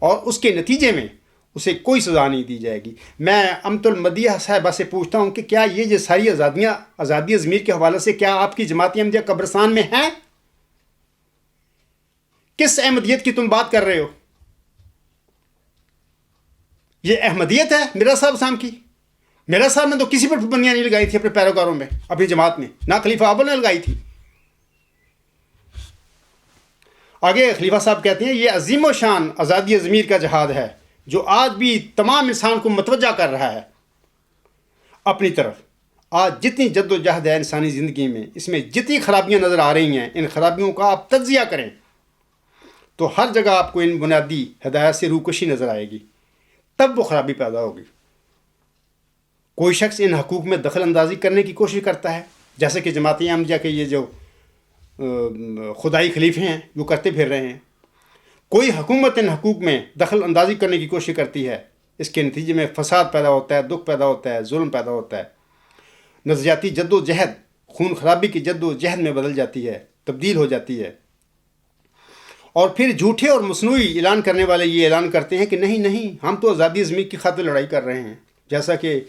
اور اس کے نتیجے میں اسے کوئی سزا نہیں دی جائے گی۔ میں امت المدیہ صاحبہ سے پوچھتا ہوں کہ کیا یہ ساری آزادی ضمیر کے حوالے سے کیا آپ کی جماعت احمدیہ قبرستان میں ہیں؟ کس احمدیت کی تم بات کر رہے ہو؟ یہ احمدیت ہے مرزا صاحب شام کی؟ مرزا صاحب نے تو کسی پر پابندیاں نہیں لگائی تھی اپنے پیروکاروں میں، اپنی جماعت میں، نہ خلیفہ اول نے لگائی تھی۔ آگے خلیفہ صاحب کہتے ہیں یہ عظیم و شان آزادی ضمیر کا جہاد ہے جو آج بھی تمام انسان کو متوجہ کر رہا ہے اپنی طرف۔ آج جتنی جد و جہد ہے انسانی زندگی میں، اس میں جتنی خرابیاں نظر آ رہی ہیں، ان خرابیوں کا آپ تجزیہ کریں تو ہر جگہ آپ کو ان بنیادی ہدایات سے روکشی نظر آئے گی، تب وہ خرابی پیدا ہوگی۔ کوئی شخص ان حقوق میں دخل اندازی کرنے کی کوشش کرتا ہے، جیسے کہ جماعت احمدیہ کے یہ جو خدائی خلیفے ہیں وہ کرتے پھر رہے ہیں۔ کوئی حکومت ان حقوق میں دخل اندازی کرنے کی کوشش کرتی ہے، اس کے نتیجے میں فساد پیدا ہوتا ہے، دکھ پیدا ہوتا ہے، ظلم پیدا ہوتا ہے، نظریاتی جد و جہد خون خرابی کی جد و جہد میں بدل جاتی ہے، تبدیل ہو جاتی ہے۔ اور پھر جھوٹے اور مصنوعی اعلان کرنے والے یہ اعلان کرتے ہیں کہ نہیں نہیں، ہم تو آزادی ضمیر کی خاطر لڑائی کر رہے ہیں، جیسا کہ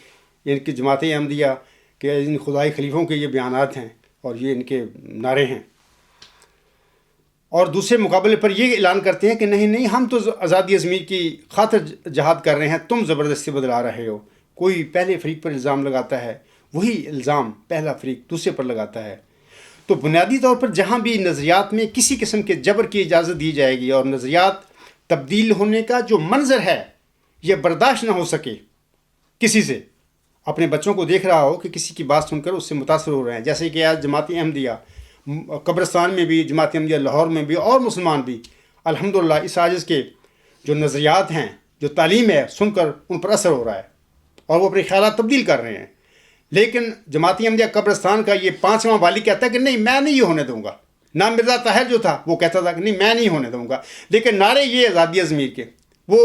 ان کی جماعت احمدیہ کے ان خدائی خلیفوں کے یہ بیانات ہیں اور یہ ان کے نعرے ہیں۔ اور دوسرے مقابلے پر یہ اعلان کرتے ہیں کہ نہیں نہیں، ہم تو آزادی ضمیر کی خاطر جہاد کر رہے ہیں، تم زبردستی بدلا رہے ہو۔ کوئی پہلے فریق پر الزام لگاتا ہے، وہی الزام پہلا فریق دوسرے پر لگاتا ہے۔ تو بنیادی طور پر جہاں بھی نظریات میں کسی قسم کے جبر کی اجازت دی جائے گی اور نظریات تبدیل ہونے کا جو منظر ہے یہ برداشت نہ ہو سکے کسی سے، اپنے بچوں کو دیکھ رہا ہو کہ کسی کی بات سن کر اس سے متاثر ہو رہے ہیں، جیسے کہ آج جماعت احمدیہ قبرستان میں بھی، جماعت احمدیہ لاہور میں بھی اور مسلمان بھی الحمدللہ اس عاجز کے جو نظریات ہیں، جو تعلیم ہے، سن کر ان پر اثر ہو رہا ہے اور وہ اپنے خیالات تبدیل کر رہے ہیں. لیکن جماعتی احمدیہ قبرستان کا یہ 5واں والی کہتا ہے کہ نہیں، میں نہیں یہ ہونے دوں گا. نہ مرزا طاہر جو تھا وہ کہتا تھا کہ نہیں، میں نہیں ہونے دوں گا. لیکن نعرے یہ آزادی ضمیر کے، وہ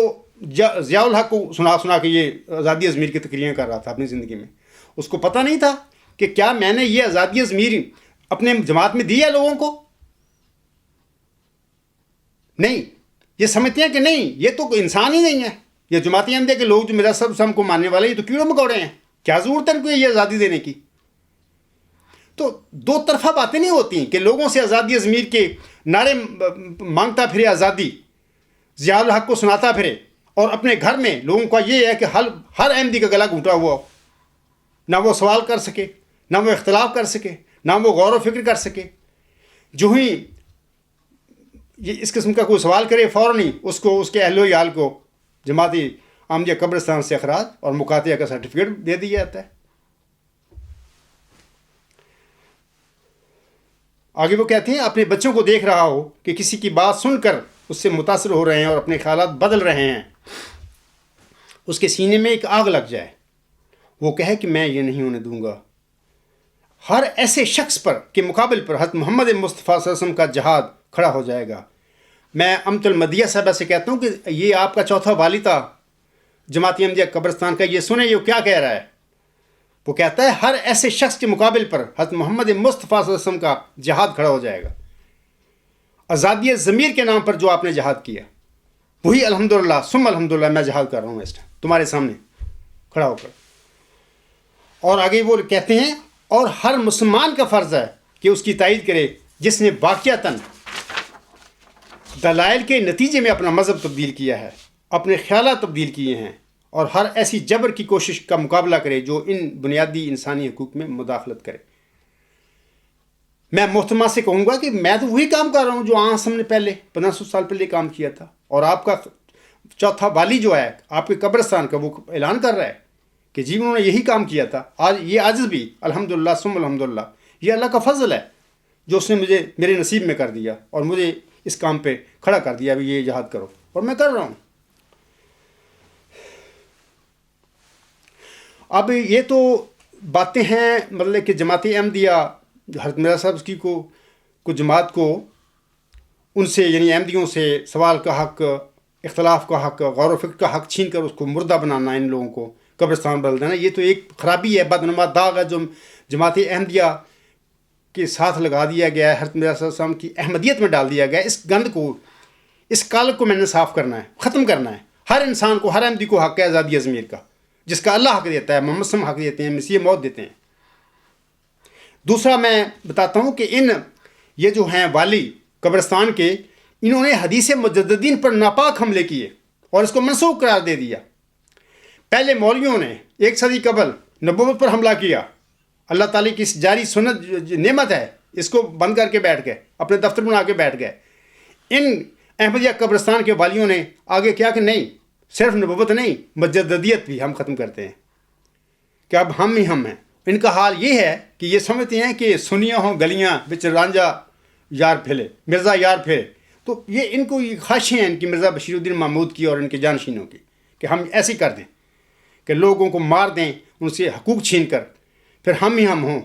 ضیاء الحق کو سنا کے یہ آزادی ضمیر کی تقریریں کر رہا تھا اپنی زندگی میں. اس کو پتہ نہیں تھا کہ کیا میں نے یہ آزادی ضمیر اپنے جماعت میں دی ہے لوگوں کو؟ نہیں، یہ سمجھتے ہیں کہ نہیں، یہ تو انسان ہی نہیں ہے. یہ جماعتی احمدیہ کے لوگ جو مرزا صاحب صاحب کو ماننے والے، یہ تو کیڑے مکوڑے ہیں. کیا ضرورت ہے ان کو یہ آزادی دینے کی؟ تو دو طرفہ باتیں نہیں ہوتی کہ لوگوں سے آزادی ضمیر کے نعرے مانگتا پھرے آزادی، ضیاء الحق کو سناتا پھرے، اور اپنے گھر میں لوگوں کا یہ ہے کہ ہر احمدی کا گلا گھونٹا ہوا ہو، نہ وہ سوال کر سکے، نہ وہ اختلاف کر سکے، نہ وہ غور و فکر کر سکے. جو ہی یہ اس قسم کا کوئی سوال کرے، فوراً ہی اس کو، اس کے اہل و عیال کو جماعتی احمدیہ قبرستان سے اخراج اور مقاطعہ کا سرٹیفکیٹ دے دیا جاتا ہے. آگے وہ کہتے ہیں اپنے بچوں کو دیکھ رہا ہو کہ کسی کی بات سن کر اس سے متاثر ہو رہے ہیں اور اپنے خیالات بدل رہے ہیں، اس کے سینے میں ایک آگ لگ جائے، وہ کہے کہ میں یہ نہیں ہونے دوں گا. ہر ایسے شخص پر کے مقابل پر حضرت محمد مصطفیٰ صلی اللہ علیہ وسلم کا جہاد کھڑا ہو جائے گا. میں امت المدیہ صاحبہ سے کہتا ہوں کہ یہ آپ کا چوتھا والی تھا جماعتی احمدیہ قبرستان کا، یہ سنیں یہ کیا کہہ رہا ہے. وہ کہتا ہے ہر ایسے شخص کے مقابل پر حضرت محمد مصطفیٰ صلی اللہ علیہ وسلم کا جہاد کھڑا ہو جائے گا. آزادی ضمیر کے نام پر جو آپ نے جہاد کیا، وہی الحمدللہ ثم الحمدللہ میں جہاد کر رہا ہوں اس ٹائم تمہارے سامنے کھڑا ہو کر. اور آگے وہ کہتے ہیں اور ہر مسلمان کا فرض ہے کہ اس کی تائید کرے جس نے واقعتاً دلائل کے نتیجے میں اپنا مذہب تبدیل کیا ہے، اپنے خیالات تبدیل کیے ہیں، اور ہر ایسی جبر کی کوشش کا مقابلہ کرے جو ان بنیادی انسانی حقوق میں مداخلت کرے. میں محتمہ سے کہوں گا کہ میں تو وہی کام کر رہا ہوں جو ہم نے پہلے 1500 سال پہلے کام کیا تھا، اور آپ کا چوتھا والی جو ہے آپ کے قبرستان کا، وہ اعلان کر رہا ہے کہ جی انہوں نے یہی کام کیا تھا. آج یہ عاجز بھی الحمدللہ ثم الحمدللہ، یہ اللہ کا فضل ہے جو اس نے مجھے میرے نصیب میں کر دیا اور مجھے اس کام پہ کھڑا کر دیا بھی یہ جہاد کرو، اور میں کر رہا ہوں. اب یہ تو باتیں ہیں مطلب کہ جماعتی احمدیہ حضرت مرزا صاحب کی کو جماعت کو ان سے یعنی احمدیوں سے سوال کا حق، اختلاف کا حق، غور و فکر کا حق چھین کر اس کو مردہ بنانا، ان لوگوں کو قبرستان بدل دینا، یہ تو ایک خرابی ہے، بدنما داغ ہے جو جماعتی احمدیہ کے ساتھ لگا دیا گیا ہے، حضرت مرزا صلی اللہ علیہ وسلم کی احمدیت میں ڈال دیا گیا ہے. اس گند کو، اس کالک کو میں نے صاف کرنا ہے، ختم کرنا ہے. ہر انسان کو، ہر احمدی کو حق ہے آزادی ضمیر کا، جس کا اللہ حق دیتا ہے، محمد صلی اللہ علیہ وسلم حق دیتے ہیں، مسیح موت دیتے ہیں. دوسرا میں بتاتا ہوں کہ یہ جو ہیں والی قبرستان کے، انہوں نے حدیث مجددین پر ناپاک حملے کیے اور اس کو منسوخ قرار دے دیا. پہلے مولویوں نے 1 صدی قبل نبوت پر حملہ کیا. اللہ تعالیٰ کی اس جاری سنت نعمت ہے، اس کو بند کر کے بیٹھ گئے، اپنے دفتر بنا کے بیٹھ گئے. ان احمدیہ قبرستان کے والیوں نے آگے کیا کہ نہیں، صرف نبوت نہیں، مجددیت بھی ہم ختم کرتے ہیں کہ اب ہم ہی ہم ہیں. ان کا حال یہ ہے کہ یہ سمجھتے ہیں کہ سنیاں ہوں گلیاں بچ رانجھا یار پھیلے، مرزا یار پھیلے. تو یہ ان کو یہ خواہشیں ہیں ان کی مرزا بشیر الدین محمود کی اور ان کے جانشینوں کی کہ ہم ایسے کر دیں کہ لوگوں کو مار دیں، ان سے حقوق چھین کر، پھر ہم ہی ہم ہوں،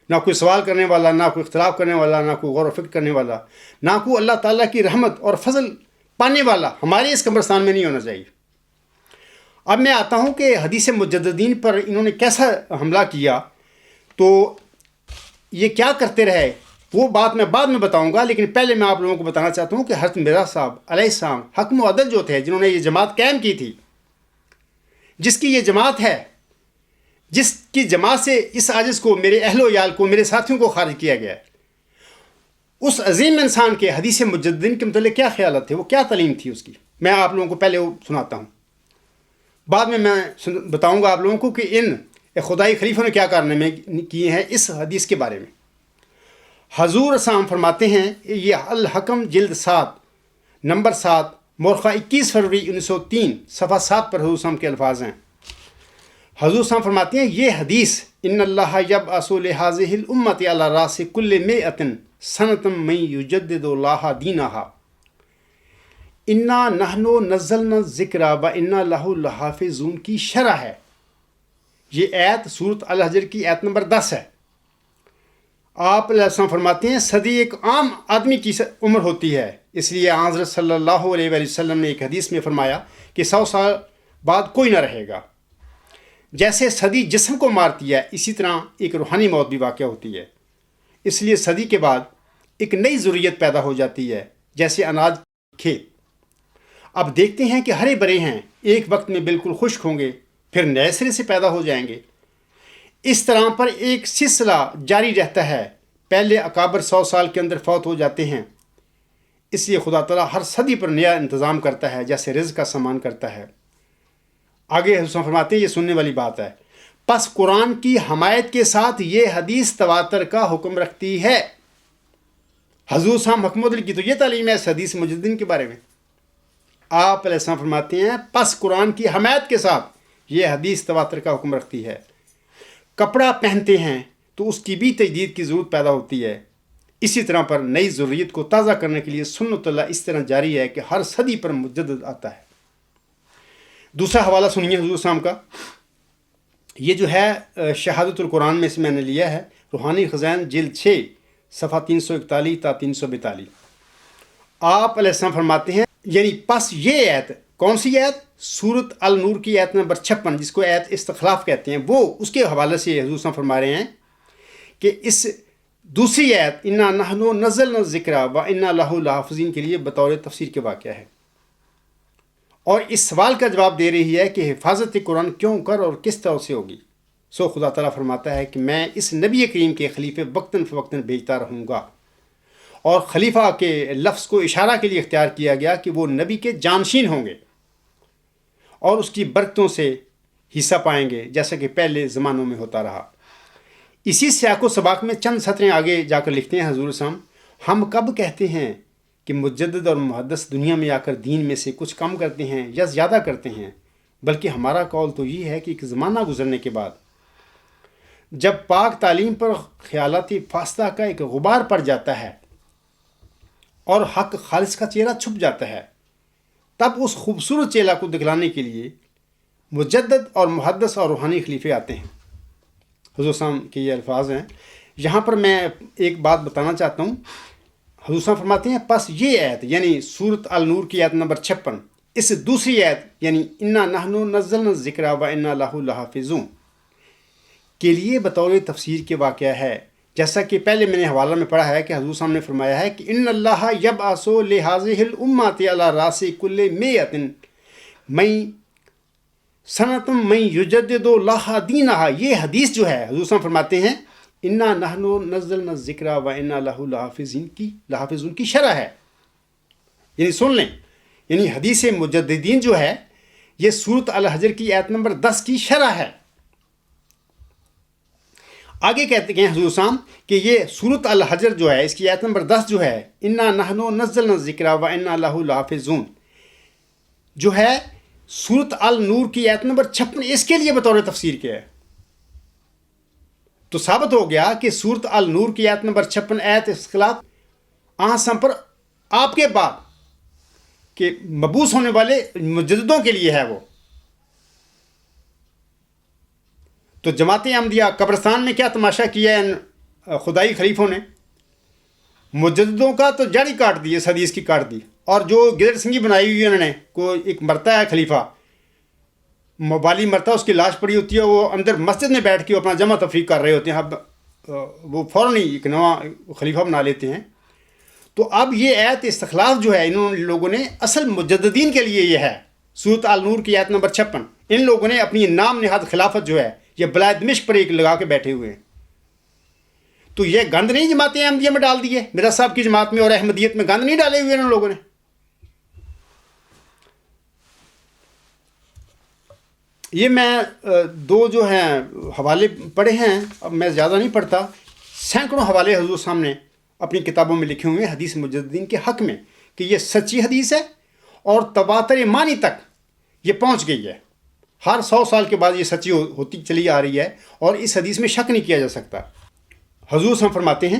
نہ کوئی سوال کرنے والا، نہ کوئی اختلاف کرنے والا، نہ کوئی غور و فکر کرنے والا، نہ کوئی اللہ تعالیٰ کی رحمت اور فضل پانے والا ہمارے اس قبرستان میں نہیں ہونا چاہیے. اب میں آتا ہوں کہ حدیث مجددین پر انہوں نے کیسا حملہ کیا. تو یہ کیا کرتے رہے وہ بات میں بعد میں بتاؤں گا، لیکن پہلے میں آپ لوگوں کو بتانا چاہتا ہوں کہ حضرت مرزا صاحب علیہ السلام حکم و عدل جو تھے، جنہوں نے یہ جماعت قائم کی تھی، جس کی یہ جماعت ہے، جس کی جماعت سے اس عاجز کو، میرے اہل و عیال کو، میرے ساتھیوں کو خارج کیا گیا ہے، اس عظیم انسان کے حدیث مجددین کے متعلق کیا خیالات تھے، وہ کیا تعلیم تھی اس کی، میں آپ لوگوں کو پہلے وہ سناتا ہوں. بعد میں بتاؤں گا آپ لوگوں کو کہ ان خدائی خلیفوں نے کیا کارنامے کیے ہیں اس حدیث کے بارے میں. حضور اسلام فرماتے ہیں، یہ الحکم جلد 7 نمبر 7 مورخہ 21 فروری 1903 صفحہ 7 پر حضور اسلام کے الفاظ ہیں. حضور صاحب فرماتے ہیں یہ حدیث ان اللہ یبعث لہذہ الامت علی راس کل مئۃ سنۃ من یجدد اللہ دینہا، انا نحنو نزلنا ذکر و انا لہو لحافظون کی شرح ہے. یہ آیت سورۃ الحجر کی آیت نمبر 10 ہے. آپ علیہ السلام فرماتے ہیں صدی ایک عام آدمی کی عمر ہوتی ہے، اس لیے حضرت صلی اللہ علیہ وآلہ وسلم نے ایک حدیث میں فرمایا کہ 100 سال بعد کوئی نہ رہے گا. جیسے صدی جسم کو مارتی ہے اسی طرح ایک روحانی موت بھی واقع ہوتی ہے. اس لیے صدی کے بعد ایک نئی ضروریت پیدا ہو جاتی ہے، جیسے اناج کھیت. اب دیکھتے ہیں کہ ہرے بھرے ہیں، ایک وقت میں بالکل خشک ہوں گے، پھر نئے سرے سے پیدا ہو جائیں گے. اس طرح پر ایک سلسلہ جاری رہتا ہے. پہلے اکابر 100 سال کے اندر فوت ہو جاتے ہیں. اس لیے خدا تعالیٰ ہر صدی پر نیا انتظام کرتا ہے، جیسے رزق کا سامان کرتا ہے. آگے حضور فرماتے ہیں یہ سننے والی بات ہے، پس قرآن کی حمایت کے ساتھ یہ حدیث تواتر کا حکم رکھتی ہے. حضور صاحب محمد علی کی تو یہ تعلیم ہے اس حدیث مجددین کے بارے میں. آپ علیہ السلام فرماتے ہیں پس قرآن کی حمایت کے ساتھ یہ حدیث تواتر کا حکم رکھتی ہے. کپڑا پہنتے ہیں تو اس کی بھی تجدید کی ضرورت پیدا ہوتی ہے. اسی طرح پر نئی ضروریت کو تازہ کرنے کے لیے سنت اللہ اس طرح جاری ہے کہ ہر صدی پر مجدد آتا ہے. دوسرا حوالہ سنیے حضور صاحب کا. یہ جو ہے شہادت القرآن میں سے میں نے لیا ہے، روحانی خزائن جلد 6 صفحہ 341 تا 342. آپ علیہ السلام فرماتے ہیں یعنی پس یہ آیت، کون سی آیت؟ سورۃ النور کی آیت نمبر 56 جس کو آیت استخلاف کہتے ہیں، وہ اس کے حوالے سے حضور صاحب فرما رہے ہیں کہ اس دوسری آیت انا نحن نزلنا الذکر و انا لہ لحافظین کے لیے بطور تفسیر کے واقعہ ہے، اور اس سوال کا جواب دے رہی ہے کہ حفاظت قرآن کیوں کر اور کس طرح سے ہوگی. سو خدا تعالیٰ فرماتا ہے کہ میں اس نبی کریم کے خلیفے وقتاً فوقتاً بھیجتا رہوں گا. اور خلیفہ کے لفظ کو اشارہ کے لیے اختیار کیا گیا کہ وہ نبی کے جانشین ہوں گے اور اس کی برکتوں سے حصہ پائیں گے، جیسا کہ پہلے زمانوں میں ہوتا رہا. اسی سیاق و سباق میں چند سطریں آگے جا کر لکھتے ہیں حضور صاحب، ہم کب کہتے ہیں کہ مجدد اور محدث دنیا میں آ کر دین میں سے کچھ کم کرتے ہیں یا زیادہ کرتے ہیں، بلکہ ہمارا قول تو یہ ہے کہ ایک زمانہ گزرنے کے بعد جب پاک تعلیم پر خیالاتی فاصلہ کا ایک غبار پڑ جاتا ہے اور حق خالص کا چہرہ چھپ جاتا ہے، تب اس خوبصورت چہرہ کو دکھلانے کے لیے مجدد اور محدث اور روحانی خلیفے آتے ہیں. حضور صاحب کے یہ الفاظ ہیں. یہاں پر میں ایک بات بتانا چاہتا ہوں. حضور صاحب فرماتے ہیں پس یہ آیت یعنی سورۃ النور کی آیت نمبر 56، اس دوسری آیت یعنی انا نحن نزلنا الذکر و انا لہ لحافظون کے لیے بطور تفسیر کے واقعہ ہے. جیسا کہ پہلے میں نے حوالہ میں پڑھا ہے کہ حضور صاحب نے فرمایا ہے کہ ان اللہ یبعث لہذہ الامۃ علی راس کل مئۃ من سنۃ من یجدد لہا دینہا. یہ حدیث جو ہے حضور صاحب فرماتے ہیں انا نحن نزلنا الذکر و انا لہ لحافظون کی شرح ہے. یعنی سن لیں، یعنی حدیث مجددین جو ہے یہ سورۃ الحجر کی آیت نمبر 10 کی شرح ہے. آگے کہتے ہیں حضور صاحب کہ یہ سورۃ الحجر جو ہے اس کی آیت نمبر 10 جو ہے انا نحن نزلنا الذکر و انا لہ لحافظون جو ہے سورۃ النور کی آیت نمبر 56 اس کے لیے بطور تفسیر کیا ہے. تو ثابت ہو گیا کہ سورۃ النور کی آیت نمبر 56 آیت استخلاف آسم پر آپ کے بعد کہ مبعوث ہونے والے مجددوں کے لیے ہے. وہ تو جماعت احمدیہ قبرستان میں کیا تماشا کیا ہے خدائی خلیفوں نے؟ مجددوں کا تو جڑ ہی کاٹ دی، اس حدیث کی کاٹ دی. اور جو گدڑ سنگھی بنائی ہوئی انہوں نے، کوئی ایک مرتا ہے خلیفہ، موبالی مرتا، اس کی لاش پڑی ہوتی ہے، وہ اندر مسجد میں بیٹھ کے اپنا جمع تفریق کر رہے ہوتے ہیں. اب وہ فوراً ہی ایک نواں خلیفہ بنا لیتے ہیں. تو اب یہ آیت استخلاف جو ہے انہوں لوگوں نے اصل مجددین کے لیے یہ ہے. سورۃ النور کی آیت نمبر 56 ان لوگوں نے اپنی نام نہاد خلافت جو ہے یہ بلائے دمشق پر ایک لگا کے بیٹھے ہوئے ہیں. تو یہ گند نہیں جماعت احمدیہ میں ڈال دیے، مرزا صاحب کی جماعت میں اور احمدیت میں گند نہیں ڈالے ہوئے ان لوگوں نے. یہ میں دو جو ہیں حوالے پڑھے ہیں، اب میں زیادہ نہیں پڑھتا. سینکڑوں حوالے حضور صاحب نے اپنی کتابوں میں لکھے ہوئے ہیں حدیث مجددین کے حق میں کہ یہ سچی حدیث ہے اور تواتر معنی تک یہ پہنچ گئی ہے. ہر 100 سال کے بعد یہ سچی ہوتی چلی آ رہی ہے اور اس حدیث میں شک نہیں کیا جا سکتا. حضور صاحب فرماتے ہیں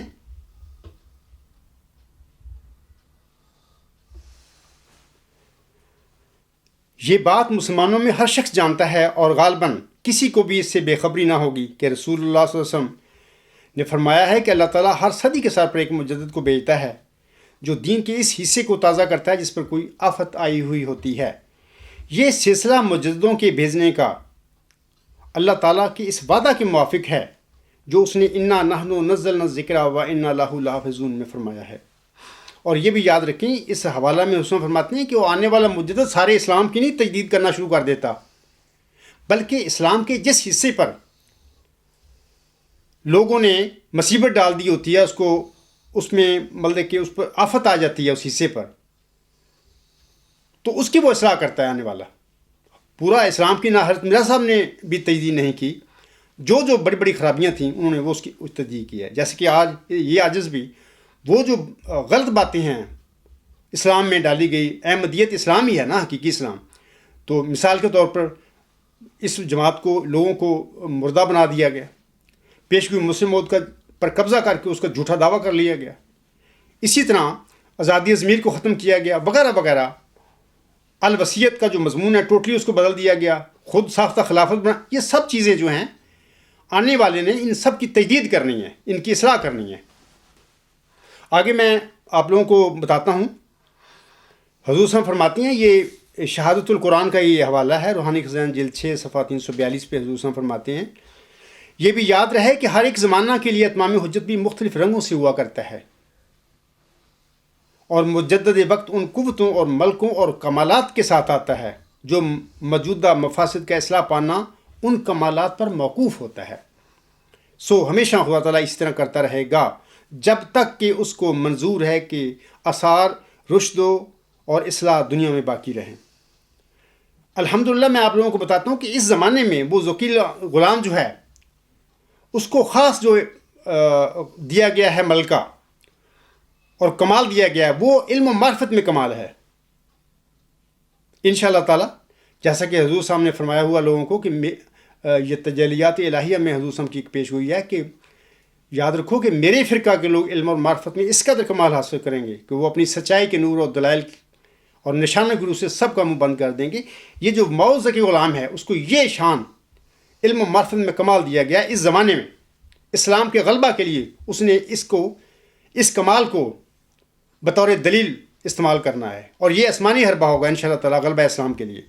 یہ بات مسلمانوں میں ہر شخص جانتا ہے اور غالباً کسی کو بھی اس سے بے خبری نہ ہوگی کہ رسول اللہ صلی اللہ علیہ وسلم نے فرمایا ہے کہ اللہ تعالیٰ ہر صدی کے ساتھ پر ایک مجدد کو بھیجتا ہے جو دین کے اس حصے کو تازہ کرتا ہے جس پر کوئی آفت آئی ہوئی ہوتی ہے۔ یہ سلسلہ مجددوں کے بھیجنے کا اللہ تعالیٰ کے اس وعدہ کے موافق ہے جو اس نے انا نحن نزلنا الذکر و انا لہ لحافظون میں فرمایا ہے۔ اور یہ بھی یاد رکھیں، اس حوالہ میں حسن فرماتے ہیں کہ وہ آنے والا مجدد سارے اسلام کی نہیں تجدید کرنا شروع کر دیتا، بلکہ اسلام کے جس حصے پر لوگوں نے مصیبت ڈال دی ہوتی ہے اس میں مطلب کہ اس پر آفت آ جاتی ہے اس حصے پر، تو اس کی وہ اصلاح کرتا ہے آنے والا۔ پورا اسلام کی نہ حضرت مرزا صاحب نے بھی تجدید نہیں کی، جو بڑی بڑی خرابیاں تھیں انہوں نے وہ اس کی تجدید کی ہے۔ جیسے کہ آج یہ عاجز بھی وہ جو غلط باتیں ہیں اسلام میں ڈالی گئی، احمدیت اسلام ہی ہے نا، حقیقی اسلام، تو مثال کے طور پر اس جماعت کو لوگوں کو مردہ بنا دیا گیا، پیشگوئی مسلم موت پر قبضہ کر کے اس کا جھوٹا دعویٰ کر لیا گیا، اسی طرح آزادی ضمیر کو ختم کیا گیا وغیرہ وغیرہ۔ الوصیت کا جو مضمون ہے ٹوٹلی اس کو بدل دیا گیا، خود ساختہ خلافت بنا، یہ سب چیزیں جو ہیں آنے والے نے ان سب کی تجدید کرنی ہے، ان کی اصلاح کرنی ہے۔ آگے میں آپ لوگوں کو بتاتا ہوں، حضور صلی اللہ علیہ وسلم فرماتی ہیں، یہ شہادت القرآن کا یہ حوالہ ہے، روحانی خزائن جلد 6 صفحہ 342 پہ حضور صلی اللہ علیہ وسلم فرماتے ہیں، یہ بھی یاد رہے کہ ہر ایک زمانہ کے لیے اتمام حجت بھی مختلف رنگوں سے ہوا کرتا ہے، اور مجدد وقت ان قوتوں اور ملکوں اور کمالات کے ساتھ آتا ہے جو موجودہ مفاسد کا اصلاح پانا ان کمالات پر موقوف ہوتا ہے۔ ہمیشہ خدا تعالیٰ اس طرح کرتا رہے گا جب تک کہ اس کو منظور ہے کہ آثار رشد اور اصلاح دنیا میں باقی رہیں۔ الحمدللہ میں آپ لوگوں کو بتاتا ہوں کہ اس زمانے میں وہ ذکیل غلام جو ہے اس کو خاص جو دیا گیا ہے ملکہ اور کمال دیا گیا ہے، وہ علم و معرفت میں کمال ہے انشاءاللہ تعالی، جیسا کہ حضور صاحب نے فرمایا ہوا لوگوں کو کہ یہ تجلیات الہیہ میں حضور صاحب کی ایک پیش ہوئی ہے کہ یاد رکھو کہ میرے فرقہ کے لوگ علم اور معرفت میں اس قدر کمال حاصل کریں گے کہ وہ اپنی سچائی کے نور اور دلائل اور نشانہ گرو سے سب کا منہ بند کر دیں گے۔ یہ جو موضوع کے غلام ہے اس کو یہ شان علم و معرفت میں کمال دیا گیا اس زمانے میں، اسلام کے غلبہ کے لیے اس نے اس کمال کو بطور دلیل استعمال کرنا ہے، اور یہ آسمانی حربہ ہوگا انشاءاللہ تعالی غلبہ اسلام کے لیے۔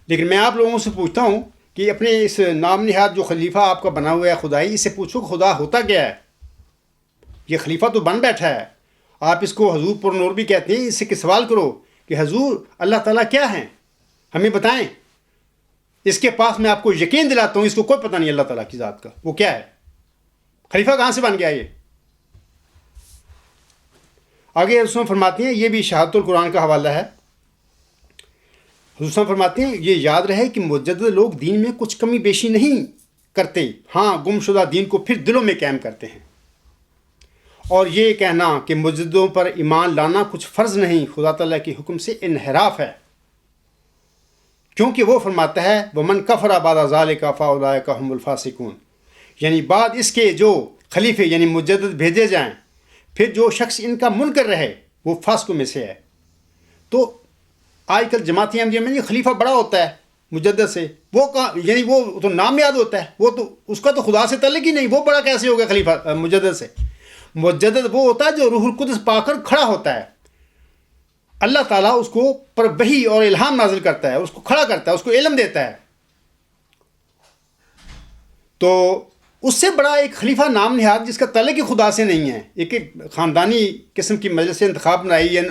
لیکن میں آپ لوگوں سے پوچھتا ہوں کہ اپنے اس نام نہاد جو خلیفہ آپ کا بنا ہوا ہے خدائی، اس سے پوچھو خدا ہوتا کیا ہے؟ یہ خلیفہ تو بن بیٹھا ہے، آپ اس کو حضور پر نور بھی کہتے ہیں، اس سے کہ سوال کرو کہ حضور اللہ تعالیٰ کیا ہیں، ہمیں بتائیں۔ اس کے پاس میں آپ کو یقین دلاتا ہوں اس کو کوئی پتہ نہیں اللہ تعالیٰ کی ذات کا وہ کیا ہے، خلیفہ کہاں سے بن گیا یہ؟ آگے حضور فرماتے ہیں، یہ بھی شہادت القرآن کا حوالہ ہے، حضور فرماتے ہیں یہ یاد رہے کہ مجدد لوگ دین میں کچھ کمی بیشی نہیں کرتے، ہاں گم شدہ دین کو پھر دلوں میں قائم کرتے ہیں، اور یہ کہنا کہ مجددوں پر ایمان لانا کچھ فرض نہیں خدا تعالیٰ کے حکم سے انحراف ہے، کیونکہ وہ فرماتا ہے وَمَنْ كَفَرَ بَعْدَ ذَلِكَ فَأُولَٰئِكَ هُمُ الْفَاسِقُونَ، یعنی بعد اس کے جو خلیفے یعنی مجدد بھیجے جائیں پھر جو شخص ان کا منکر رہے وہ فاسقوں میں سے ہے۔ تو آج کل جماعت احمدیہ میں خلیفہ بڑا ہوتا ہے مجدد سے، وہ یعنی وہ تو نام یاد ہوتا ہے، وہ تو اس کا تو خدا سے تعلق ہی نہیں، وہ بڑا کیسے ہوگا خلیفہ مجدد سے؟ مجدد وہ ہوتا ہے جو روح القدس پا کر کھڑا ہوتا ہے، اللہ تعالیٰ اس کو پر وحی اور الہام نازل کرتا ہے، اس کو کھڑا کرتا ہے، اس کو علم دیتا ہے۔ تو اس سے بڑا ایک خلیفہ نام نہاد جس کا تعلق ہی خدا سے نہیں ہے، ایک خاندانی قسم کی مجلس انتخاب بنائی ہے،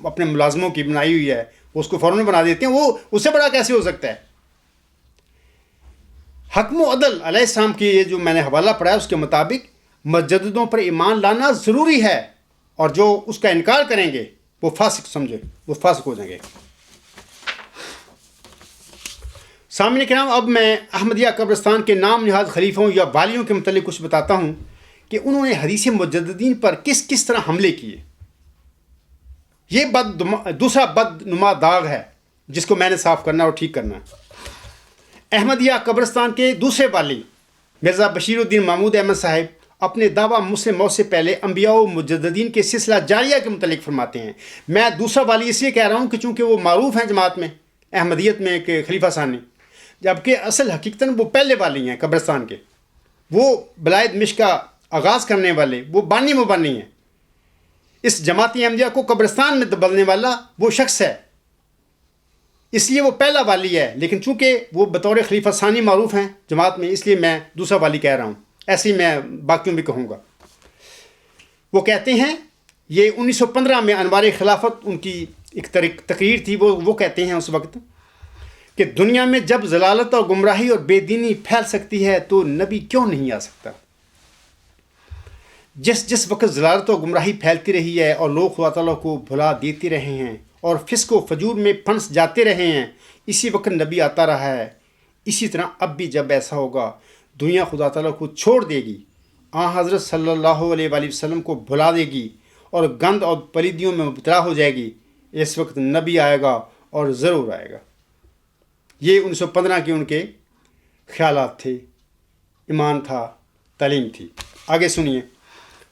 اپنے ملازموں کی بنائی ہوئی ہے، اس کو فوراً بنا دیتے ہیں، وہ اس سے بڑا کیسے ہو سکتا ہے؟ حکم و عدل علیہ السلام کی یہ جو میں نے حوالہ پڑھا ہے اس کے مطابق مجددوں پر ایمان لانا ضروری ہے، اور جو اس کا انکار کریں گے وہ فاسق سمجھے، وہ فاسق ہو جائیں گے۔ سامعین کرام، اب میں احمدیہ قبرستان کے نام نہاد خلیفوں یا والیوں کے متعلق کچھ بتاتا ہوں کہ انہوں نے حدیث مجددین پر کس کس طرح حملے کیے۔ یہ دوسرا بدنما داغ ہے جس کو میں نے صاف کرنا اور ٹھیک کرنا ہے۔ احمدیہ قبرستان کے دوسرے والی مرزا بشیر الدین محمود احمد صاحب اپنے دعویٰ مسلم موت سے پہلے انبیاء و مجددین کے سلسلہ جاریہ کے متعلق فرماتے ہیں. میں دوسرا والی اس لیے کہہ رہا ہوں کہ چونکہ وہ معروف ہیں جماعت میں احمدیت میں کہ خلیفہ ثانی، جبکہ اصل حقیقتاً وہ پہلے والی ہیں قبرستان کے. وہ بلائد مشق کا آغاز کرنے والے، وہ بانی مبانی ہیں. اس جماعت احمدیہ کو قبرستان میں دبلنے والا وہ شخص ہے، اس لیے وہ پہلا والی ہے. لیکن چونکہ وہ بطور خلیفہ ثانی معروف ہیں جماعت میں، اس لیے میں دوسرا والی کہہ رہا ہوں. ایسے ہی میں باقیوں بھی کہوں گا. وہ کہتے ہیں، یہ 1915 میں انوار خلافت ان کی ایک تقریر تھی. وہ کہتے ہیں اس وقت کہ دنیا میں جب ضلالت اور گمراہی اور بے دینی پھیل سکتی ہے تو نبی کیوں نہیں آ سکتا؟ جس وقت ضلالت و گمراہی پھیلتی رہی ہے اور لوگ خدا تعالیٰ کو بھلا دیتے رہے ہیں اور فسق و فجور میں پھنس جاتے رہے ہیں، اسی وقت نبی آتا رہا ہے. اسی طرح اب بھی جب ایسا ہوگا دنیا خدا تعالیٰ کو چھوڑ دے گی، حضرت صلی اللہ علیہ وآلہ وسلم کو بھلا دے گی اور گند اور پلیدیوں میں مبتلا ہو جائے گی. اس وقت نبی آئے گا اور ضرور آئے گا. یہ 1915 کے ان کے خیالات تھے، ایمان تھا، تعلیم تھی. آگے سنیے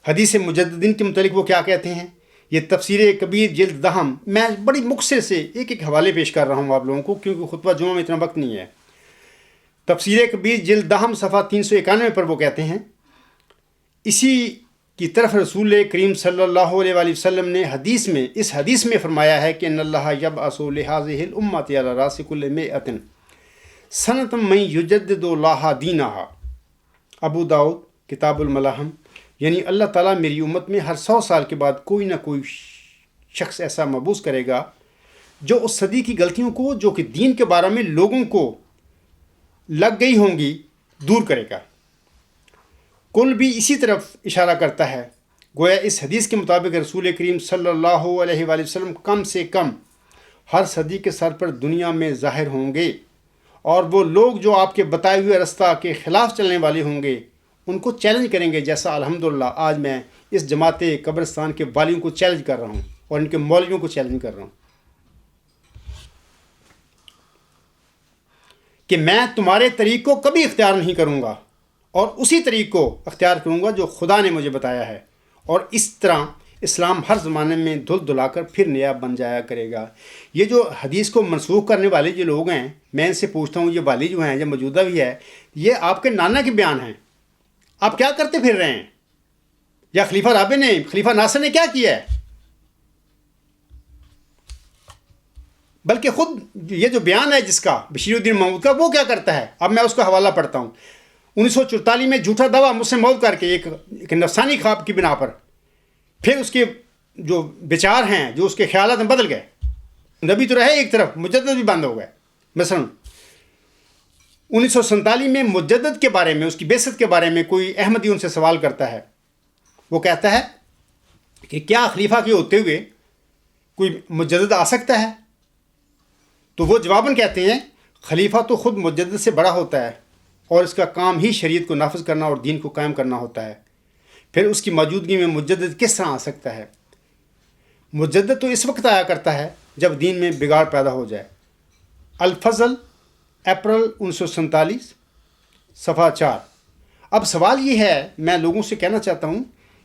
حدیث مجددین کے متعلق وہ کیا کہتے ہیں. یہ تفسیر کبیر جلد دہم، میں بڑی مختصر سے ایک حوالے پیش کر رہا ہوں آپ لوگوں کو کیونکہ خطبہ جمعہ میں اتنا وقت نہیں ہے. تفسیر کبیر جلد دہم صفحہ 391 پر وہ کہتے ہیں، اسی کی طرف رسول کریم صلی اللہ علیہ وآلہ وسلم نے اس حدیث میں فرمایا ہے کہ ان اللہ یبعث لہذہ الامۃ علی راس کل مئۃ سنۃ من یجدد لہا دینہا. ابو داؤد کتاب الملاحم. یعنی اللہ تعالیٰ میری امت میں ہر 100 سال کے بعد کوئی نہ کوئی شخص ایسا مبعوث کرے گا جو اس صدی کی غلطیوں کو جو کہ دین کے بارے میں لوگوں کو لگ گئی ہوں گی دور کرے گا. کل بھی اسی طرف اشارہ کرتا ہے. گویا اس حدیث کے مطابق رسول کریم صلی اللہ علیہ وآلہ وسلم کم سے کم ہر صدی کے سر پر دنیا میں ظاہر ہوں گے، اور وہ لوگ جو آپ کے بتائے ہوئے رستہ کے خلاف چلنے والے ہوں گے ان کو چیلنج کریں گے، جیسا الحمدللہ آج میں اس جماعت قبرستان کے والیوں کو چیلنج کر رہا ہوں اور ان کے مولویوں کو چیلنج کر رہا ہوں کہ میں تمہارے طریق کو کبھی اختیار نہیں کروں گا اور اسی طریق کو اختیار کروں گا جو خدا نے مجھے بتایا ہے، اور اس طرح اسلام ہر زمانے میں دھل دھلا کر پھر نیا بن جایا کرے گا. یہ جو حدیث کو منسوخ کرنے والے جو لوگ ہیں، میں ان سے پوچھتا ہوں، یہ والی جو ہیں، جو موجودہ بھی ہے، یہ آپ کے نانا کے بیان ہیں. آپ کیا کرتے پھر رہے ہیں؟ یا خلیفہ رابع نے، خلیفہ ناصر نے کیا کیا ہے؟ بلکہ خود یہ جو بیان ہے جس کا بشیر الدین محمود کا، وہ کیا کرتا ہے؟ اب میں اس کا حوالہ پڑھتا ہوں. 1944 میں جھوٹا دعویٰ مسلم موت کر کے ایک نفسانی خواب کی بنا پر پھر اس کے جو بچار ہیں، جو اس کے خیالات ہیں، بدل گئے. نبی تو رہے ایک طرف، مجدد بھی بند ہو گئے. مثلا 1947 میں مجدد کے بارے میں، اس کی بعثت کے بارے میں کوئی احمدی ان سے سوال کرتا ہے. وہ کہتا ہے کہ کیا خلیفہ کے ہوتے ہوئے کوئی مجدد آ سکتا ہے؟ تو وہ جواباً کہتے ہیں، خلیفہ تو خود مجدد سے بڑا ہوتا ہے اور اس کا کام ہی شریعت کو نافذ کرنا اور دین کو قائم کرنا ہوتا ہے. پھر اس کی موجودگی میں مجدد کس طرح آ سکتا ہے؟ مجدد تو اس وقت آیا کرتا ہے جب دین میں بگاڑ پیدا ہو جائے. الفضل اپریل 1947 صفحہ 4. اب سوال یہ ہے، میں لوگوں سے کہنا چاہتا ہوں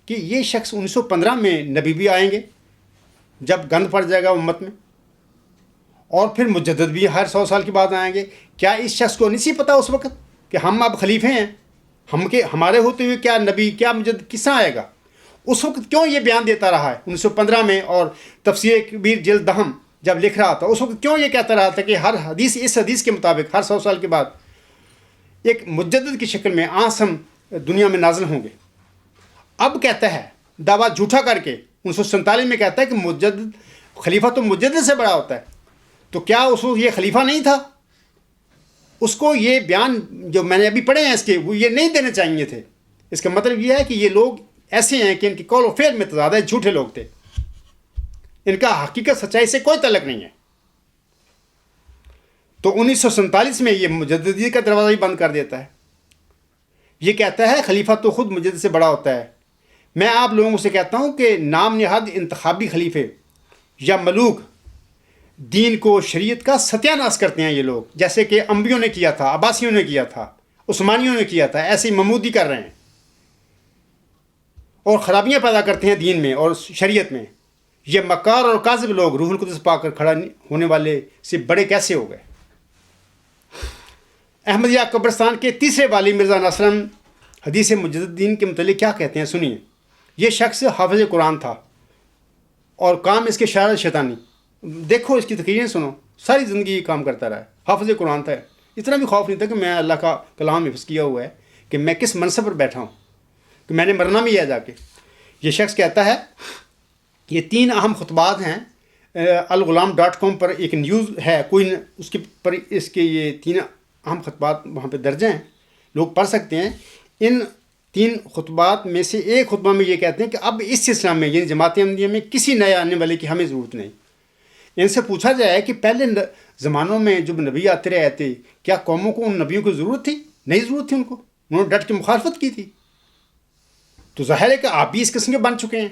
کہ یہ شخص 1915 میں نبی بھی آئیں گے جب گند پڑ جائے گا امت میں، اور پھر مجدد بھی ہر 100 سال کے بعد آئیں گے. کیا اس شخص کو نہیں سی پتا اس وقت کہ ہم اب خلیفے ہیں، ہمارے ہوتے ہوئے کیا نبی، کیا مجدد کس طرح آئے گا؟ اس وقت کیوں یہ بیان دیتا رہا ہے 1915 میں؟ اور تفسیر کبیر جلد دہم جب لکھ رہا تھا اس وقت کیوں یہ کہتا رہا تھا کہ اس حدیث کے مطابق ہر 100 سال کے بعد ایک مجدد کی شکل میں ہم دنیا میں نازل ہوں گے؟ اب کہتا ہے دعویٰ جھوٹا کر کے 1947 میں کہتا ہے کہ مجدد، خلیفہ تو مجدد سے بڑا ہوتا ہے. تو کیا اس وقت یہ خلیفہ نہیں تھا؟ اس کو یہ بیان جو میں نے ابھی پڑھے ہیں اس کے، وہ یہ نہیں دینے چاہیے تھے. اس کا مطلب یہ ہے کہ یہ لوگ ایسے ہیں کہ ان کی قول و فعل میں تضاد ہے، جھوٹے لوگ تھے، ان کا حقیقت سچائی سے کوئی تعلق نہیں ہے. تو 1947 میں یہ مجددی کا دروازہ ہی بند کر دیتا ہے. یہ کہتا ہے خلیفہ تو خود مجدد سے بڑا ہوتا ہے. میں آپ لوگوں سے کہتا ہوں کہ نام نہاد انتخابی خلیفے یا ملوک دین کو، شریعت کا ستیہ ناش کرتے ہیں یہ لوگ، جیسے کہ انبیوں نے کیا تھا، عباسیوں نے کیا تھا، عثمانیوں نے کیا تھا، ایسے ہی محمودی کر رہے ہیں. اور خرابیاں پیدا کرتے ہیں دین میں اور شریعت میں، یہ مکار اور کاذب لوگ روح القدس پا کر کھڑا ہونے والے سے بڑے کیسے ہو گئے؟ احمدیہ قبرستان کے تیسرے والی مرزا نصر حدیث مجددین کے متعلق کیا کہتے ہیں سنیے۔ یہ شخص حافظ قرآن تھا اور کام اس کے شرارت شیطانی، دیکھو اس کی تقریریں سنو، ساری زندگی یہ کام کرتا رہا ہے، حافظ قرآن تھا، اتنا بھی خوف نہیں تھا کہ میں اللہ کا کلام حفظ کیا ہوا ہے کہ میں کس منصب پر بیٹھا ہوں کہ میں نے مرنا بھی ہے جا کے۔ یہ شخص کہتا ہے، یہ 3 اہم خطبات ہیں، الغلام.com پر ایک نیوز ہے، کوئی اس کے پر اس کے یہ 3 اہم خطبات وہاں پہ درج ہیں، لوگ پڑھ سکتے ہیں۔ ان 3 خطبات میں سے ایک خطبہ میں یہ کہتے ہیں کہ اب اس سلسلہ میں یعنی جماعت احمدیہ میں کسی نئے آنے والے کی ہمیں ضرورت نہیں۔ ان سے پوچھا جائے کہ پہلے زمانوں میں جب نبی آتے رہے تھے، کیا قوموں کو ان نبیوں کی ضرورت تھی؟ نہیں ضرورت تھی ان کو، انہوں نے ڈٹ کے مخالفت کی تھی۔ تو ظاہر ہے کہ آپ بھی اس قسم کے بن چکے ہیں،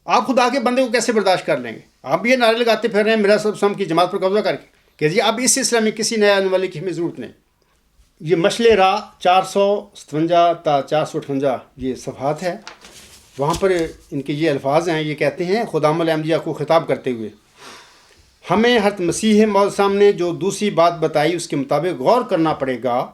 آپ خدا کے بندے کو کیسے برداشت کر لیں گے؟ آپ بھی یہ نعرے لگاتے پھر رہے ہیں میرا سب سم کی جماعت پر قبضہ کر کے کہ جی اب اس سلسلہ میں کسی نئے آنے والے کی ہمیں ضرورت نہیں۔ یہ مشل راہ 457 تا 458 یہ صفحات ہے، وہاں پر ان کے یہ الفاظ ہیں، یہ کہتے ہیں خدام الاحمدیہ کو خطاب کرتے ہوئے، ہمیں حضرت مسیح موعود صاحب نے جو دوسری بات بتائی اس کے مطابق غور کرنا پڑے گا۔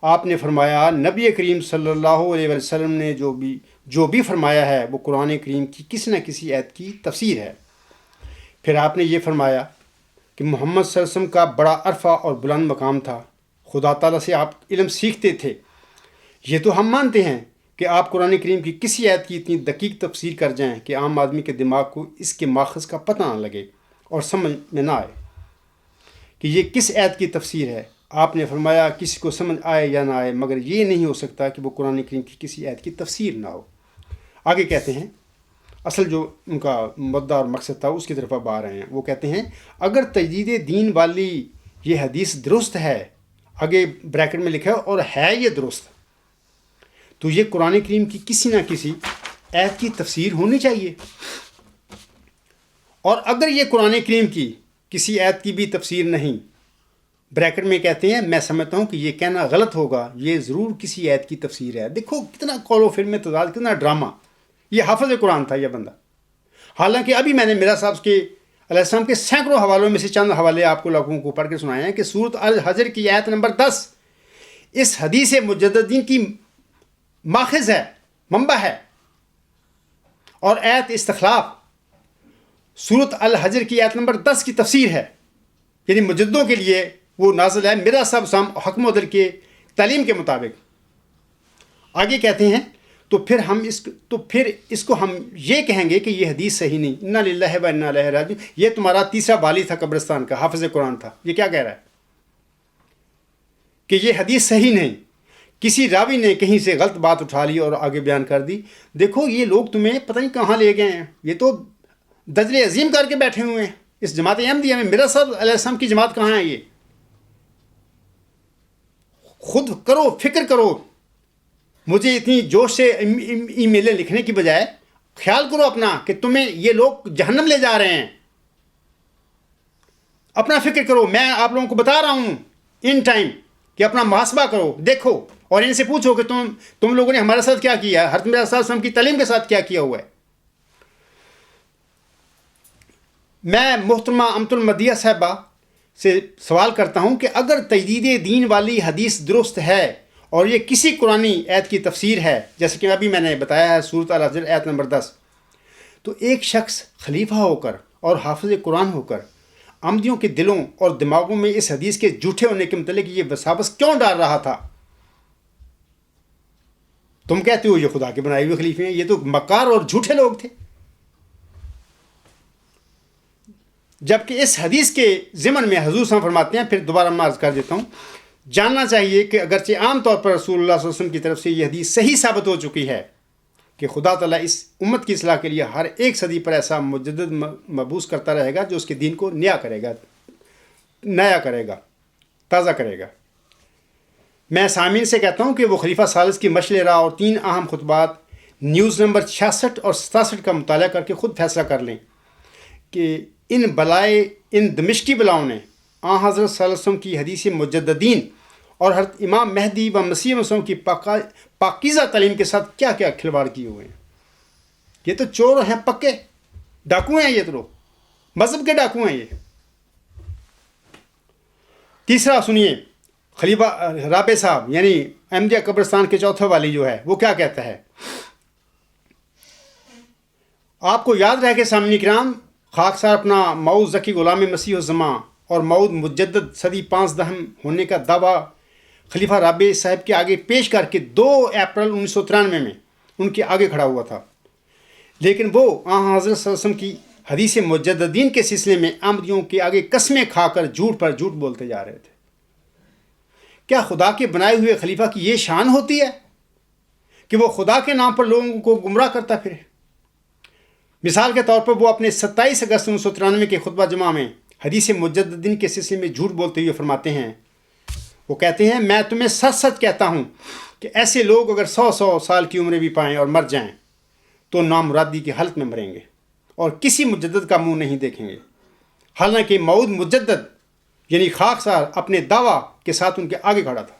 آپ نے فرمایا نبی کریم صلی اللہ علیہ وسلم نے جو بھی فرمایا ہے وہ قرآن کریم کی کسی نہ کسی آیت کی تفسیر ہے۔ پھر آپ نے یہ فرمایا کہ محمد صلی اللہ علیہ وسلم کا بڑا عرفہ اور بلند مقام تھا، خدا تعالیٰ سے آپ علم سیکھتے تھے۔ یہ تو ہم مانتے ہیں کہ آپ قرآن کریم کی کسی آیت کی اتنی دقیق تفسیر کر جائیں کہ عام آدمی کے دماغ کو اس کے ماخذ کا پتہ نہ لگے اور سمجھ میں نہ آئے کہ یہ کس آیت کی تفسیر ہے۔ آپ نے فرمایا کسی کو سمجھ آئے یا نہ آئے، مگر یہ نہیں ہو سکتا کہ وہ قرآن کریم کی کسی آیت کی تفسیر نہ ہو۔ آگے کہتے ہیں، اصل جو ان کا مدعا اور مقصد تھا اس کی طرف اب آ رہے ہیں۔ وہ کہتے ہیں اگر تجدید دین والی یہ حدیث درست ہے، آگے بریکٹ میں لکھا ہے اور ہے یہ درست، تو یہ قرآن کریم کی کسی نہ کسی آیت کی تفسیر ہونی چاہیے۔ اور اگر یہ قرآن کریم کی کسی آیت کی بھی تفسیر نہیں، بریکٹ میں کہتے ہیں میں سمجھتا ہوں کہ یہ کہنا غلط ہوگا، یہ ضرور کسی آیت کی تفسیر ہے۔ دیکھو کتنا قول و فعل میں تضاد، کتنا ڈرامہ۔ یہ حافظ قرآن تھا یہ بندہ، حالانکہ ابھی میں نے میرا صاحب کے علیہ السلام کے سینکڑوں حوالوں میں سے چند حوالے آپ کو لوگوں کو پڑھ کے سنائے ہیں کہ سورۃ الحجر کی آیت نمبر 10 اس حدیث مجددین کی ماخذ ہے، منبع ہے، اور آیت استخلاف سورۃ الحجر کی آیت نمبر 10 کی تفسیر ہے، یعنی مجددوں کے لیے وہ نازل ہے میرا سب سم حکم و عدل کے تعلیم کے مطابق۔ آگے کہتے ہیں تو پھر اس کو ہم یہ کہیں گے کہ یہ حدیث صحیح نہیں، انا للہ و انا الیہ راجعون۔ یہ تمہارا تیسرا والی تھا قبرستان کا، حافظ قرآن تھا، یہ کیا کہہ رہا ہے کہ یہ حدیث صحیح نہیں، کسی راوی نے کہیں سے غلط بات اٹھا لی اور آگے بیان کر دی۔ دیکھو یہ لوگ تمہیں پتہ نہیں کہاں لے گئے ہیں، یہ تو دجل عظیم کر کے بیٹھے ہوئے ہیں اس جماعت احمدیہ میں۔ میرا صاحب علیہ السلام کی جماعت کہاں ہے؟ یہ خود کرو، فکر کرو۔ مجھے اتنی جوش سے ای میلیں لکھنے کی بجائے خیال کرو اپنا کہ تمہیں یہ لوگ جہنم لے جا رہے ہیں، اپنا فکر کرو۔ میں آپ لوگوں کو بتا رہا ہوں ان ٹائم کہ اپنا محاسبہ کرو، دیکھو اور ان سے پوچھو کہ تم لوگوں نے ہمارے ساتھ کیا کیا ہے، حضرت مرزا صلی اللہ علیہ وسلم کی تعلیم کے ساتھ کیا کیا ہوا ہے۔ میں محترمہ امت المدیہ صاحبہ سے سوال کرتا ہوں کہ اگر تجدید دین والی حدیث درست ہے اور یہ کسی قرآنی آیت کی تفسیر ہے، جیسے کہ ابھی میں نے بتایا ہے سورۃ الحجر آیت نمبر 10، تو ایک شخص خلیفہ ہو کر اور حافظ قرآن ہو کر احمدیوں کے دلوں اور دماغوں میں اس حدیث کے جھوٹے ہونے کے متعلق یہ وساوس کیوں ڈال رہا تھا؟ تم کہتے ہو یہ خدا کے بنائے ہوئے خلیفے ہیں، یہ تو مکار اور جھوٹے لوگ تھے۔ جبکہ اس حدیث کے ضمن میں حضور صلی اللہ علیہ وسلم فرماتے ہیں، پھر دوبارہ میں عرض کر دیتا ہوں، جاننا چاہیے کہ اگرچہ عام طور پر رسول اللہ صلی اللہ علیہ وسلم کی طرف سے یہ حدیث صحیح ثابت ہو چکی ہے کہ خدا تعالیٰ اس امت کی اصلاح کے لیے ہر ایک صدی پر ایسا مجدد مبعوث کرتا رہے گا جو اس کے دین کو نیا کرے گا، تازہ کرے گا۔ میں سامعین سے کہتا ہوں کہ وہ خلیفہ ثالث کی مشل راہ اور 3 اہم خطبات نیوز نمبر 66 اور 67 کا مطالعہ کر کے خود فیصلہ کر لیں کہ ان دمشقی بلاؤں نے حضرت صلی اللہ علیہ وسلم کی حدیث مجددین اور حضرت امام مہدی و مسیح مسلم کی پاکیزہ تعلیم کے ساتھ کیا کیا کھلواڑ کیے ہوئے ہیں۔ یہ تو چور ہیں پکے، ڈاکو ہیں یہ تو، مذہب کے ڈاکو ہیں یہ۔ تیسرا سنیے، خلیفہ رابع صاحب یعنی احمدیہ قبرستان کے چوتھے والی جو ہے وہ کیا کہتا ہے۔ آپ کو یاد رہے کہ سامعین کرام، خاکسار اپنا مؤعود ذکی غلام مسیح الزمان اور مؤعود مجدد صدی 15 ہونے کا دعویٰ خلیفہ رابع صاحب کے آگے پیش کر کے 2 اپریل 1993 میں ان کے آگے کھڑا ہوا تھا، لیکن وہ حضرت صلی اللہ علیہ وسلم کی حدیث مجددین کے سلسلے میں احمدیوں کے آگے قسمیں کھا کر جھوٹ پر جھوٹ بولتے جا رہے تھے۔ کیا خدا کے بنائے ہوئے خلیفہ کی یہ شان ہوتی ہے کہ وہ خدا کے نام پر لوگوں کو گمراہ کرتا پھرے؟ مثال کے طور پر وہ اپنے 27 اگست 1993 کے خطبہ جمعہ میں حدیث مجددین کے سلسلے میں جھوٹ بولتے ہوئے فرماتے ہیں، وہ کہتے ہیں، میں تمہیں سچ سچ کہتا ہوں کہ ایسے لوگ اگر 100 سال کی عمریں بھی پائیں اور مر جائیں تو نامرادی کی حالت میں مریں گے اور کسی مجدد کا منہ نہیں دیکھیں گے۔ حالانکہ مؤعود مجدد یعنی خاکسار اپنے دعویٰ کے ساتھ ان کے آگے کھڑا تھا۔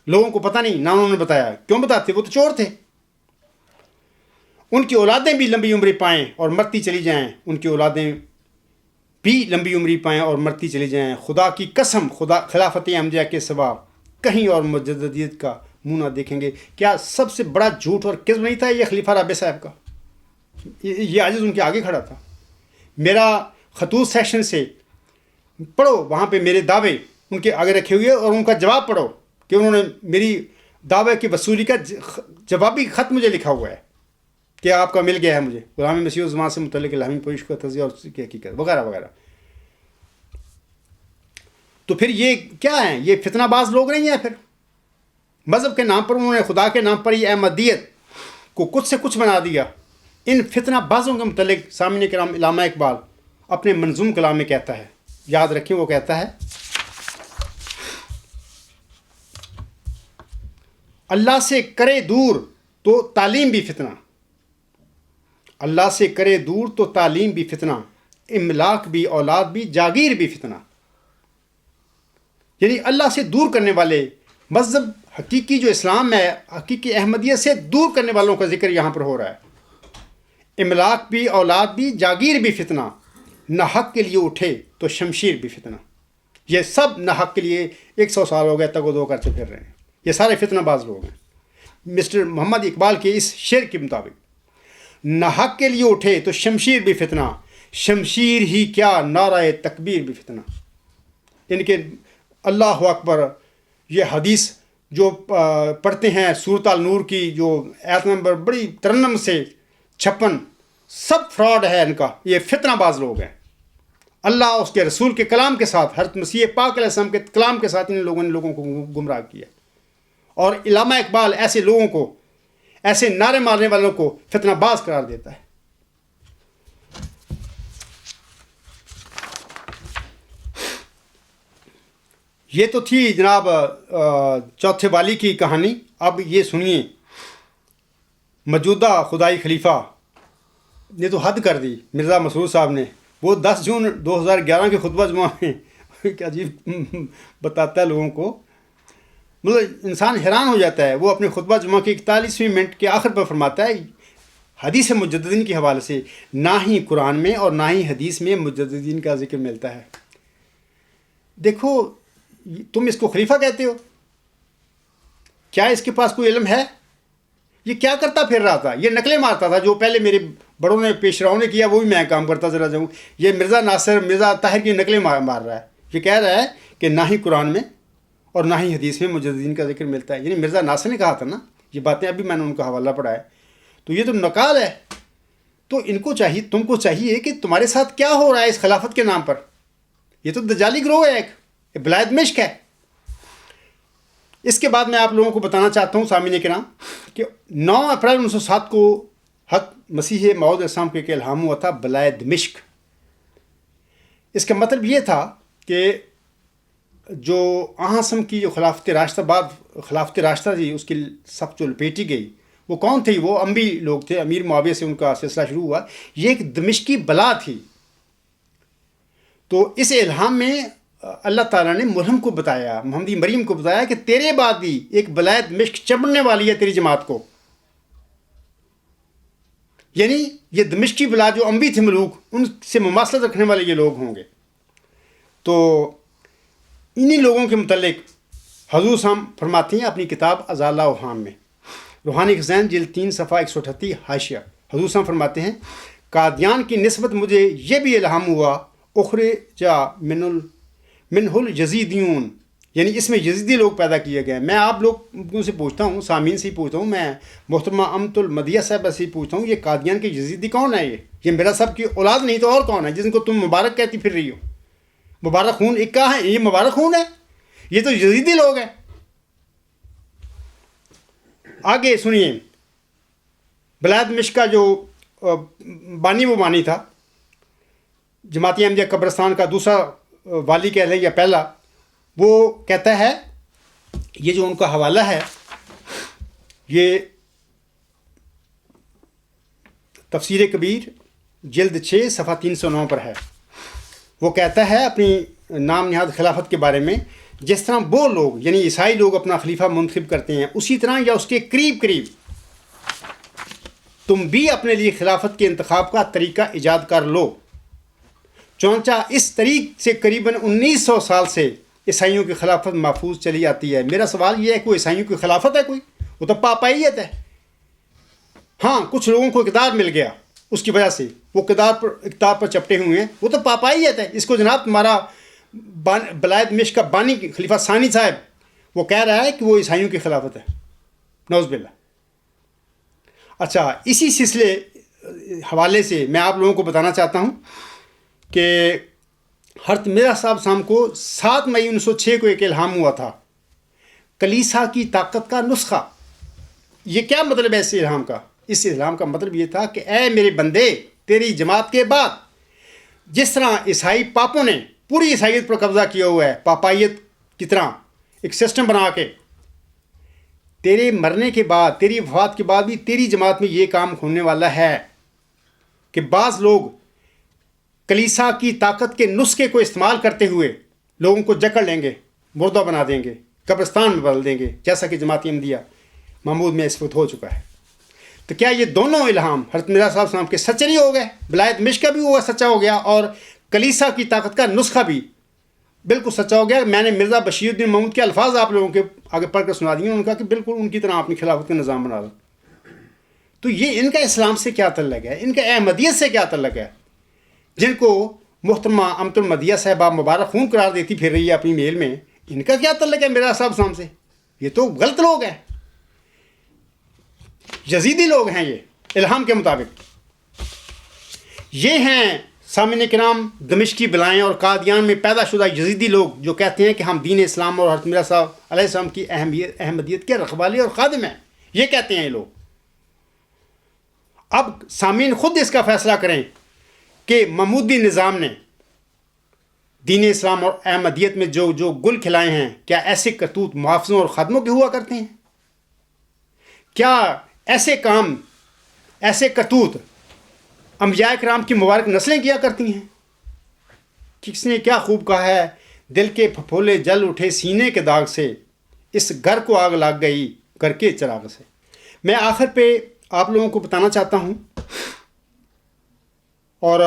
لوگوں کو پتہ نہیں، نہ انہوں نے بتایا، کیوں بتاتے، وہ تو چور تھے۔ ان کی اولادیں بھی لمبی عمری پائیں اور مرتی چلی جائیں، ان کی اولادیں بھی لمبی عمری پائیں اور مرتی چلی جائیں، خدا کی قسم خدا خلافت احمدیہ کے سوا کہیں اور مجددیت کا منہ نہ دیکھیں گے۔ کیا سب سے بڑا جھوٹ اور کذب نہیں تھا یہ خلیفہ رابع صاحب کا؟ یہ عاجز ان کے آگے کھڑا تھا۔ میرا خطوط سیکشن سے پڑھو، وہاں پہ میرے دعوے ان کے آگے رکھے ہوئے اور ان کا جواب پڑھو کہ انہوں نے میری دعوے کی وصولی کا جوابی خط مجھے لکھا ہوا ہے کہ آپ کا مل گیا ہے مجھے غلام مسیح الزمان سے متعلق الہامی پوش کا تجزیہ اور اس کی حقیقت وغیرہ وغیرہ۔ تو پھر یہ کیا ہیں؟ یہ فتنہ باز لوگ نہیں ہیں۔ پھر مذہب کے نام پر انہوں نے خدا کے نام پر یہ احمدیت کو کچھ سے کچھ بنا دیا۔ ان فتنہ بازوں کے متعلق سامعین کرام علامہ اقبال اپنے منظوم کلام میں کہتا ہے، یاد رکھیں، وہ کہتا ہے، اللہ سے کرے دور تو تعلیم بھی فتنہ، اللہ سے کرے دور تو تعلیم بھی فتنہ، املاک بھی اولاد بھی جاگیر بھی فتنہ۔ یعنی اللہ سے دور کرنے والے، مذہب حقیقی جو اسلام ہے، حقیقی احمدیت سے دور کرنے والوں کا ذکر یہاں پر ہو رہا ہے۔ املاک بھی اولاد بھی جاگیر بھی فتنہ، نہ حق کے لیے اٹھے تو شمشیر بھی فتنہ۔ یہ سب نہ حق کے لیے 100 سال ہو گئے تک و دو کرتے پھر رہے ہیں، یہ سارے فتنہ باز لوگ ہیں۔ مسٹر محمد اقبال کے اس شعر کے مطابق، نہ حق کے لیے اٹھے تو شمشیر بھی فتنہ، شمشیر ہی کیا نعرہ تکبیر بھی فتنہ۔ ان کے اللہ اکبر یہ حدیث جو پڑھتے ہیں سورۃ النور کی جو آیت نمبر بڑی ترنم سے 56، سب فراڈ ہے ان کا، یہ فتنہ باز لوگ ہیں۔ اللہ اس کے رسول کے کلام کے ساتھ، حضرت مسیح پاک علیہ السلام کے کلام کے ساتھ ان لوگوں کو گمراہ کیا۔ اور علامہ اقبال ایسے لوگوں کو، ایسے نعرے مارنے والوں کو فتنہ باز قرار دیتا ہے۔ یہ تو تھی جناب چوتھے والی کی کہانی۔ اب یہ سنیے، موجودہ خدائی خلیفہ نے تو حد کر دی، مرزا مسرور صاحب نے۔ وہ 10 جون 2011 کے خطبہ جمعہ میں کیا عجیب بتاتا ہے لوگوں کو، مطلب انسان حیران ہو جاتا ہے۔ وہ اپنے خطبہ جمعہ کے 41ویں منٹ کے آخر پر فرماتا ہے، حدیث مجددین کے حوالے سے نہ ہی قرآن میں اور نہ ہی حدیث میں مجددین کا ذکر ملتا ہے۔ دیکھو، تم اس کو خلیفہ کہتے ہو، کیا اس کے پاس کوئی علم ہے؟ یہ کیا کرتا پھر رہا تھا؟ یہ نقلیں مارتا تھا، جو پہلے میرے بڑوں نے پیشراؤں نے کیا وہ بھی میں کام کرتا ذرا جاؤں۔ یہ مرزا ناصر، مرزا طاہر کی نقلیں مار رہا ہے۔ یہ کہہ رہا ہے کہ نہ ہی قرآن میں اور نہ ہی حدیث میں مجددین کا ذکر ملتا ہے۔ یعنی مرزا ناصر نے کہا تھا نا یہ باتیں، ابھی میں نے ان کا حوالہ پڑھا ہے۔ تو یہ تو نقال ہے۔ تو ان کو چاہیے، تم کو چاہیے کہ تمہارے ساتھ کیا ہو رہا ہے اس خلافت کے نام پر؟ یہ تو دجالی گروہ ہے، ایک بلاد مشک ہے۔ اس کے بعد میں آپ لوگوں کو بتانا چاہتا ہوں سامعین کرام کہ 9 اپریل 1907 کو حق مسیح موعود اسلام کے الہام ہوا تھا بلاد دمشق۔ اس کا مطلب یہ تھا کہ جو اعظم کی جو خلافت راشدہ تھی، اس کی سب جو لپیٹی گئی، وہ کون تھی؟ وہ انبی لوگ تھے، امیر معاویہ سے ان کا سلسلہ شروع ہوا۔ یہ ایک دمشقی بلا تھی۔ تو اس الہام میں اللہ تعالیٰ نے ملہم کو بتایا، محمدی مریم کو بتایا کہ تیرے بعد بھی ایک بلاد دمشق چمڑنے والی ہے تیری جماعت کو۔ یعنی یہ دمشقی بلاد جو انبی تھے ملوک، ان سے مماثلت رکھنے والے یہ لوگ ہوں گے. تو انہی لوگوں کے متعلق حضور صاحب فرماتے ہیں اپنی کتاب ازالہ اوہام میں، روحانی خزائن جلد 3 صفحہ 138 حاشیہ. حضور صاحب فرماتے ہیں قادیان کی نسبت مجھے یہ بھی الہام ہوا اخرجا منہ الجزیدیون، یعنی اس میں یزیدی لوگ پیدا کیے گئے. میں آپ لوگوں سے پوچھتا ہوں، سامعین سے ہی پوچھتا ہوں، میں محترمہ امت المدیہ صاحبہ سے ہی پوچھتا ہوں، یہ قادیان کے یزیدی کون ہے؟ یہ میرا صاحب کی اولاد نہیں تو اور کون ہے جن کو تم مبارک کہتی پھر رہی ہو؟ مبارک خون ایک کہاں ہے؟ یہ مبارک خون ہے، یہ تو یزیدی لوگ ہیں. آگے سنیے، بلاد مشق کا جو بانی وہ بانی تھا، جماعت احمدیہ قبرستان کا دوسرا والی کہہ لیں یا پہلا، وہ کہتا ہے، یہ جو ان کا حوالہ ہے یہ تفسیر کبیر جلد 6 صفحہ 309 پر ہے. وہ کہتا ہے اپنی نام نہاد خلافت کے بارے میں، جس طرح وہ لوگ یعنی عیسائی لوگ اپنا خلیفہ منتخب کرتے ہیں، اسی طرح یا اس کے قریب قریب تم بھی اپنے لیے خلافت کے انتخاب کا طریقہ ایجاد کر لو. چونچہ اس طریق سے قریباً 1900 سال سے عیسائیوں کی خلافت محفوظ چلی آتی ہے. میرا سوال یہ ہے، کوئی عیسائیوں کی خلافت ہے؟ کوئی؟ وہ تو پاپائیت ہے. ہاں کچھ لوگوں کو اقتدار مل گیا، اس کی وجہ سے وہ اقتدار پر چپٹے ہوئے ہیں، وہ تو پاپائیت ہے. اس کو جناب تمہارا بلاد مشق کا بانی خلیفہ ثانی صاحب وہ کہہ رہا ہے کہ وہ عیسائیوں کی خلافت ہے. نعوذ باللہ. اچھا، اسی سلسلے حوالے سے میں آپ لوگوں کو بتانا چاہتا ہوں کہ حضرت مرزا صاحب کو 7 مئی 1906 کو ایک الہام ہوا تھا، کلیسا کی طاقت کا نسخہ. یہ کیا مطلب ہے اس الہام کا؟ اس الہام کا مطلب یہ تھا کہ اے میرے بندے، تیری جماعت کے بعد جس طرح عیسائی پاپوں نے پوری عیسائیت پر قبضہ کیا ہوا ہے، پاپائیت کی طرح ایک سسٹم بنا کے، تیرے مرنے کے بعد، تیری وفات کے بعد بھی تیری جماعت میں یہ کام ہونے والا ہے کہ بعض لوگ کلیسا کی طاقت کے نسخے کو استعمال کرتے ہوئے لوگوں کو جکڑ لیں گے، مردہ بنا دیں گے، قبرستان میں بدل دیں گے، جیسا کہ جماعت احمدیہ محمود میں اس وقت ہو چکا ہے. تو کیا یہ دونوں الہام حضرت مرزا صاحب کے سچے نہیں ہو گئے؟ بلاد مشق کا بھی ہوا سچا ہو گیا اور کلیسا کی طاقت کا نسخہ بھی بالکل سچا ہو گیا. میں نے مرزا بشیر الدین محمود کے الفاظ آپ لوگوں کے آگے پڑھ کر سنا دیے. انہوں نے کہا کہ بالکل ان کی طرح اپنی خلافت کا نظام بنا دو. تو یہ ان کا اسلام سے کیا تعلق ہے؟ ان کا احمدیت سے کیا تعلق ہے؟ جن کو محترمہ امت المدیہ صاحبہ مبارک خون قرار دیتی پھر رہی ہے اپنی میل میں، ان کا کیا تعلق ہے مرزا صاحب سے؟ یہ تو غلط لوگ ہیں، یزیدی لوگ ہیں یہ الہام کے مطابق. یہ ہیں سامعین کرام دمشقی بلائیں اور قادیان میں پیدا شدہ یزیدی لوگ جو کہتے ہیں کہ ہم دین اسلام اور حضرت مرزا صاحب علیہ السلام کی احمدیت کے رکھوالی اور خادم ہیں. یہ کہتے ہیں یہ لوگ. اب سامعین خود اس کا فیصلہ کریں کہ محمودی نظام نے دین اسلام اور احمدیت میں جو گل کھلائے ہیں، کیا ایسے کرتوت محافظوں اور خادموں کے ہوا کرتے ہیں؟ کیا ایسے کام، ایسے کرتوت انبیاء کرام کی مبارک نسلیں کیا کرتی ہیں؟ کس نے کیا خوب کہا ہے، دل کے پھپھولے جل اٹھے سینے کے داغ سے، اس گھر کو آگ لگ گئی گھر کے چراغ سے. میں آخر پہ آپ لوگوں کو بتانا چاہتا ہوں، اور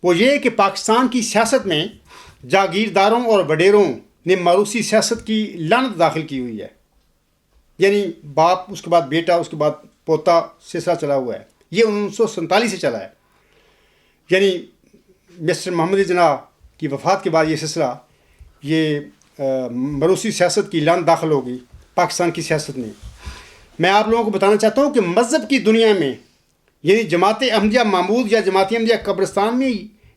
وہ یہ کہ پاکستان کی سیاست میں جاگیرداروں اور وڈیروں نے موروثی سیاست کی لعنت داخل کی ہوئی ہے. یعنی باپ، اس کے بعد بیٹا، اس کے بعد پوتا سلسلہ چلا ہوا ہے. یہ 1947 سے چلا ہے. یعنی مسٹر محمد جناح کی وفات کے بعد یہ سلسلہ، یہ موروثی سیاست کی لعنت داخل ہو گئی پاکستان کی سیاست میں. میں آپ لوگوں کو بتانا چاہتا ہوں کہ مذہب کی دنیا میں، یعنی جماعت احمدیہ محمود یا جماعت احمدیہ قبرستان میں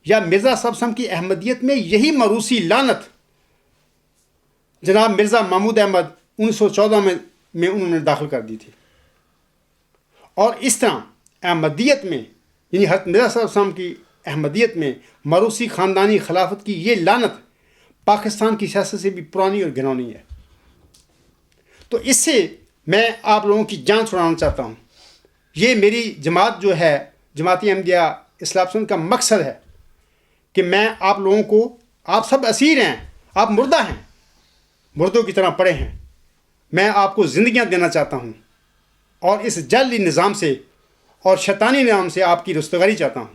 یا مرزا صاحب کی احمدیت میں یہی موروثی لعنت جناب مرزا محمود احمد 1914 میں انہوں نے داخل کر دی تھی. اور اس طرح احمدیت میں، یعنی حضرت مرزا صاحب کی احمدیت میں موروثی خاندانی خلافت کی یہ لعنت پاکستان کی سیاست سے بھی پرانی اور گھنونی ہے. تو اس سے میں آپ لوگوں کی جان چھڑانا چاہتا ہوں. یہ میری جماعت جو ہے، جماعت احمدیہ اصلاح پسند کا مقصد ہے کہ میں آپ لوگوں کو، آپ سب اسیر ہیں، آپ مردہ ہیں، مردوں کی طرح پڑے ہیں، میں آپ کو زندگیاں دینا چاہتا ہوں اور اس جعلی نظام سے اور شیطانی نام سے آپ کی رستگاری چاہتا ہوں.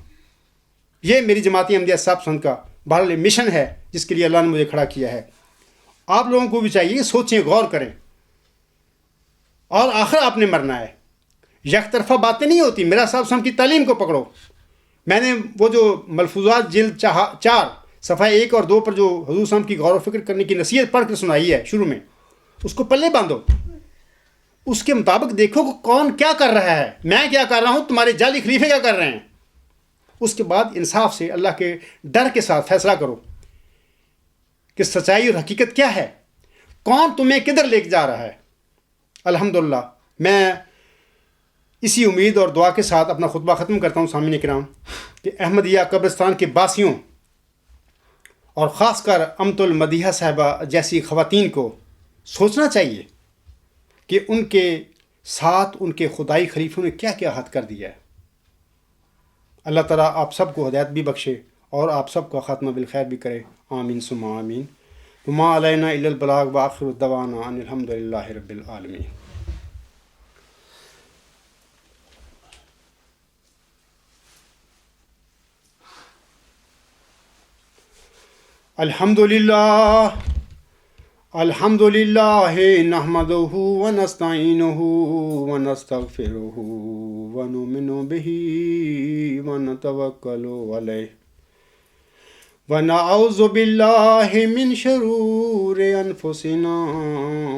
یہ میری جماعتی احمدیہ صاحب سنت کا بہرحال مشن ہے جس کے لیے اللہ نے مجھے کھڑا کیا ہے. آپ لوگوں کو بھی چاہیے کہ سوچیں، غور کریں. اور آخر آپ نے مرنا ہے. یک طرفہ باتیں نہیں ہوتی. میرا صاحب سم کی تعلیم کو پکڑو. میں نے وہ جو ملفوظات جلد 4 صفحہ 1 اور 2 پر جو حضور صاحب کی غور و فکر کرنے کی نصیحت پڑھ کر سنائی ہے شروع میں، اس کو پلے باندھو. اس کے مطابق دیکھو کہ کون کیا کر رہا ہے، میں کیا کر رہا ہوں، تمہارے جعلی خلیفے کیا کر رہے ہیں. اس کے بعد انصاف سے اللہ کے ڈر کے ساتھ فیصلہ کرو کہ سچائی اور حقیقت کیا ہے، کون تمہیں کدھر لے کے جا رہا ہے. الحمدللہ میں اسی امید اور دعا کے ساتھ اپنا خطبہ ختم کرتا ہوں سامعین کرام کہ احمدیہ قبرستان کے باسیوں اور خاص کر امت المدیحہ صاحبہ جیسی خواتین کو سوچنا چاہیے کہ ان کے ساتھ ان کے خدائی خلیفوں نے کیا کیا حد کر دیا ہے. اللہ تعالیٰ آپ سب کو ہدایت بھی بخشے اور آپ سب کا خاتمہ بالخیر بھی کرے. آمین ثم آمین. وما علینا الا البلاغ وآخر دعوانا ان الحمد للہ رب العالمین. الحمد للہ نحمدہ ونستعینہ ونستغفرہ ونؤمن بہ ونتوکل علیہ ونعوذ باللہ من شرور انفسنا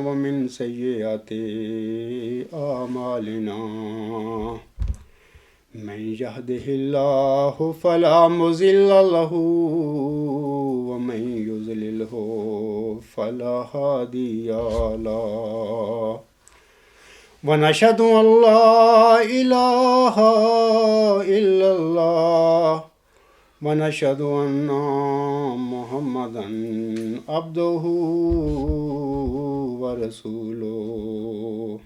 ومن سیئات اعمالنا. من يهده الله فلا مضل له ومن يضلله فلا هادي له. ونشهد أن لا إله إلا الله ونشهد أن محمدا عبده ورسوله.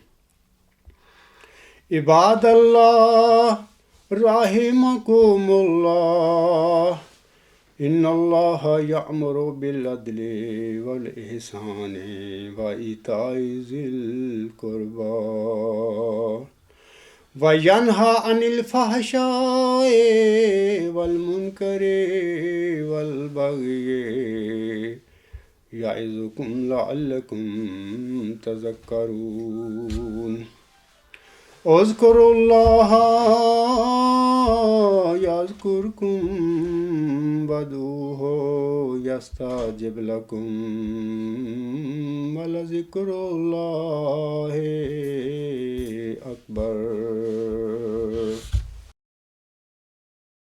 عباد اللہ رحمکم اللہ ان اللہ یأمر بالعدل والإحسان وإیتاء ذی القربى وینہی عن الفحشاء والمنکر والبغی یعظکم لعلکم تذکرون. اذکروا اللہ یذکرکم وادعوہ یستجب لکم ولذکر اللہ اکبر.